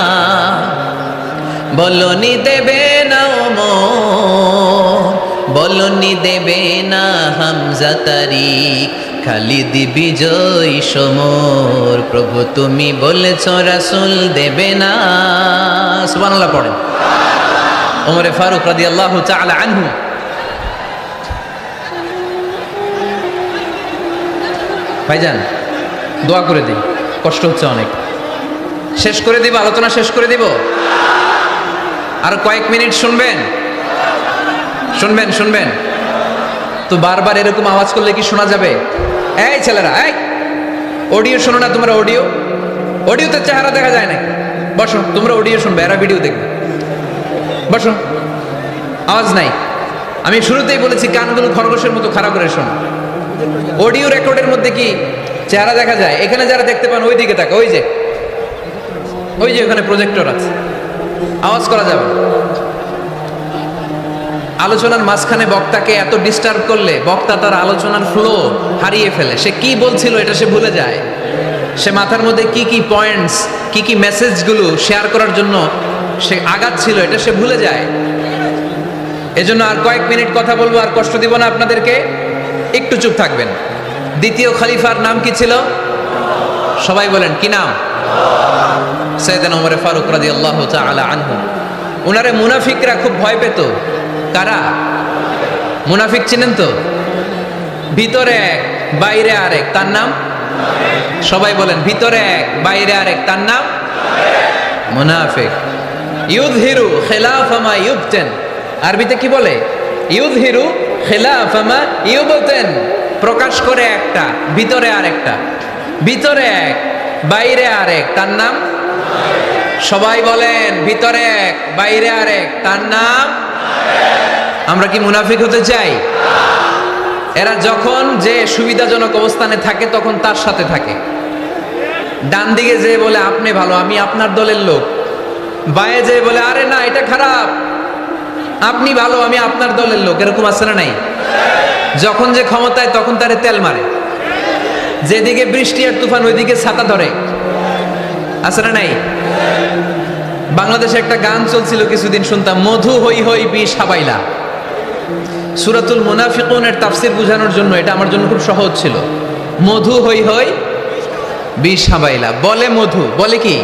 বলনি দেবে না ওমর, বলনি দেবে না হামজা তারি, খালিদ বিজয়ী সমর। প্রভু তুমি বলেছো রাসূল দেবে না। সুবহানাল্লাহ পড়েন। ওমরে ফারুক রাদিয়াল্লাহু তাআলা আনহু ভাইজান, দোয়া করে দিই, কষ্ট হচ্ছে অনেক। শেষ করে দিব, আলোচনা শেষ করে দিব। আর কয়েক মিনিট শুনবেন? শুনবেন? শুনবেন তো বারবার এরকম আওয়াজ করলে কি শোনা যাবে? এই ছেলেরা, এই অডিও শোনো না তোমরা? অডিও, অডিওতে চেহারা দেখা যায় নাকি? বসো, তোমরা অডিও শুনবে, এরা ভিডিও দেখবে। বসো, আওয়াজ নাই। আমি শুরুতেই বলেছি কানগুলো খরগোশের মতো খাড়া করে শোনো। অডিও রেকর্ডের মধ্যে কি চেহারা দেখা যায়? এখানে যারা দেখতে পান ওই দিকে তাকা, ওই যে ওখানে প্রজেক্টর আছে, আওয়াজ করা যাবে। আলোচনার মাঝখানে বক্তাকে এত ডিস্টার্ব করলে বক্তা তার আলোচনার ফ্লো হারিয়ে ফেলে। সে কি বলছিল এটা সে ভুলে যায়। সে মাথার মধ্যে কি কি পয়েন্টস, কি কি মেসেজগুলো শেয়ার করার জন্য সে আগাচ্ছিল এটা সে ভুলে যায়। এজন্য আর কয়েক মিনিট কথা বলবো, আর কষ্ট দিব না আপনাদেরকে। একটু চুপ থাকবেন। দ্বিতীয় খলিফার নাম কি ছিল? সবাই বলেন, কি নাম? সাইয়েদনা ওমর ফারুক রাদিয়াল্লাহু তাআলা আনহু। উনারে মুনাফিকরা খুব ভয় পেত। কারা? মুনাফিক চিনেন তো? ভিতরে এক বাইরে আরেক, তার নাম? সবাই বলেন, ভিতরে এক বাইরে আরেক, তার নাম মুনাফিক। ইউযহিরু খিলাফা মা ইউবতেন। আরবিতে কি বলে? ইউযহিরু খিলাফা মা ইউবতেন, প্রকাশ করে একটা, ভিতরে আরেকটা। ভিতরে এক, বাইরে আরেক, তার নাম? সবাই বলেন, ভিতরে এক, বাইরে আরেক, তার নাম? আমরা কি মুনাফিক হতে চাই? এরা যখন যে সুবিধাজনক অবস্থানে থাকে তখন তার সাথে থাকে। ডান দিকে যে বলে আপনি ভালো, আমি আপনার দলের লোক। বায়ে যে বলে আরে না এটা খারাপ, আপনি ভালো, আমি আপনার দলের লোক। এরকম আছে না নাই? যখন যে ক্ষমতায় তখন তারে তেল মারে। যেদিকে বৃষ্টি আর তুফান ওইদিকে ছাতা ধরে। আছে না নাই? বাংলাদেশে একটা গান চলছিল কিছুদিন, শুনতাম, মধু হই হই বিষ হাবাইলা। সূরাতুল মুনাফিকুনের তাফসীর বোঝানোর জন্য এটা আমার জন্য খুব সহজ ছিল। মধু হই হই বিষ হাবাইলা, বলে মধু, বলে কি?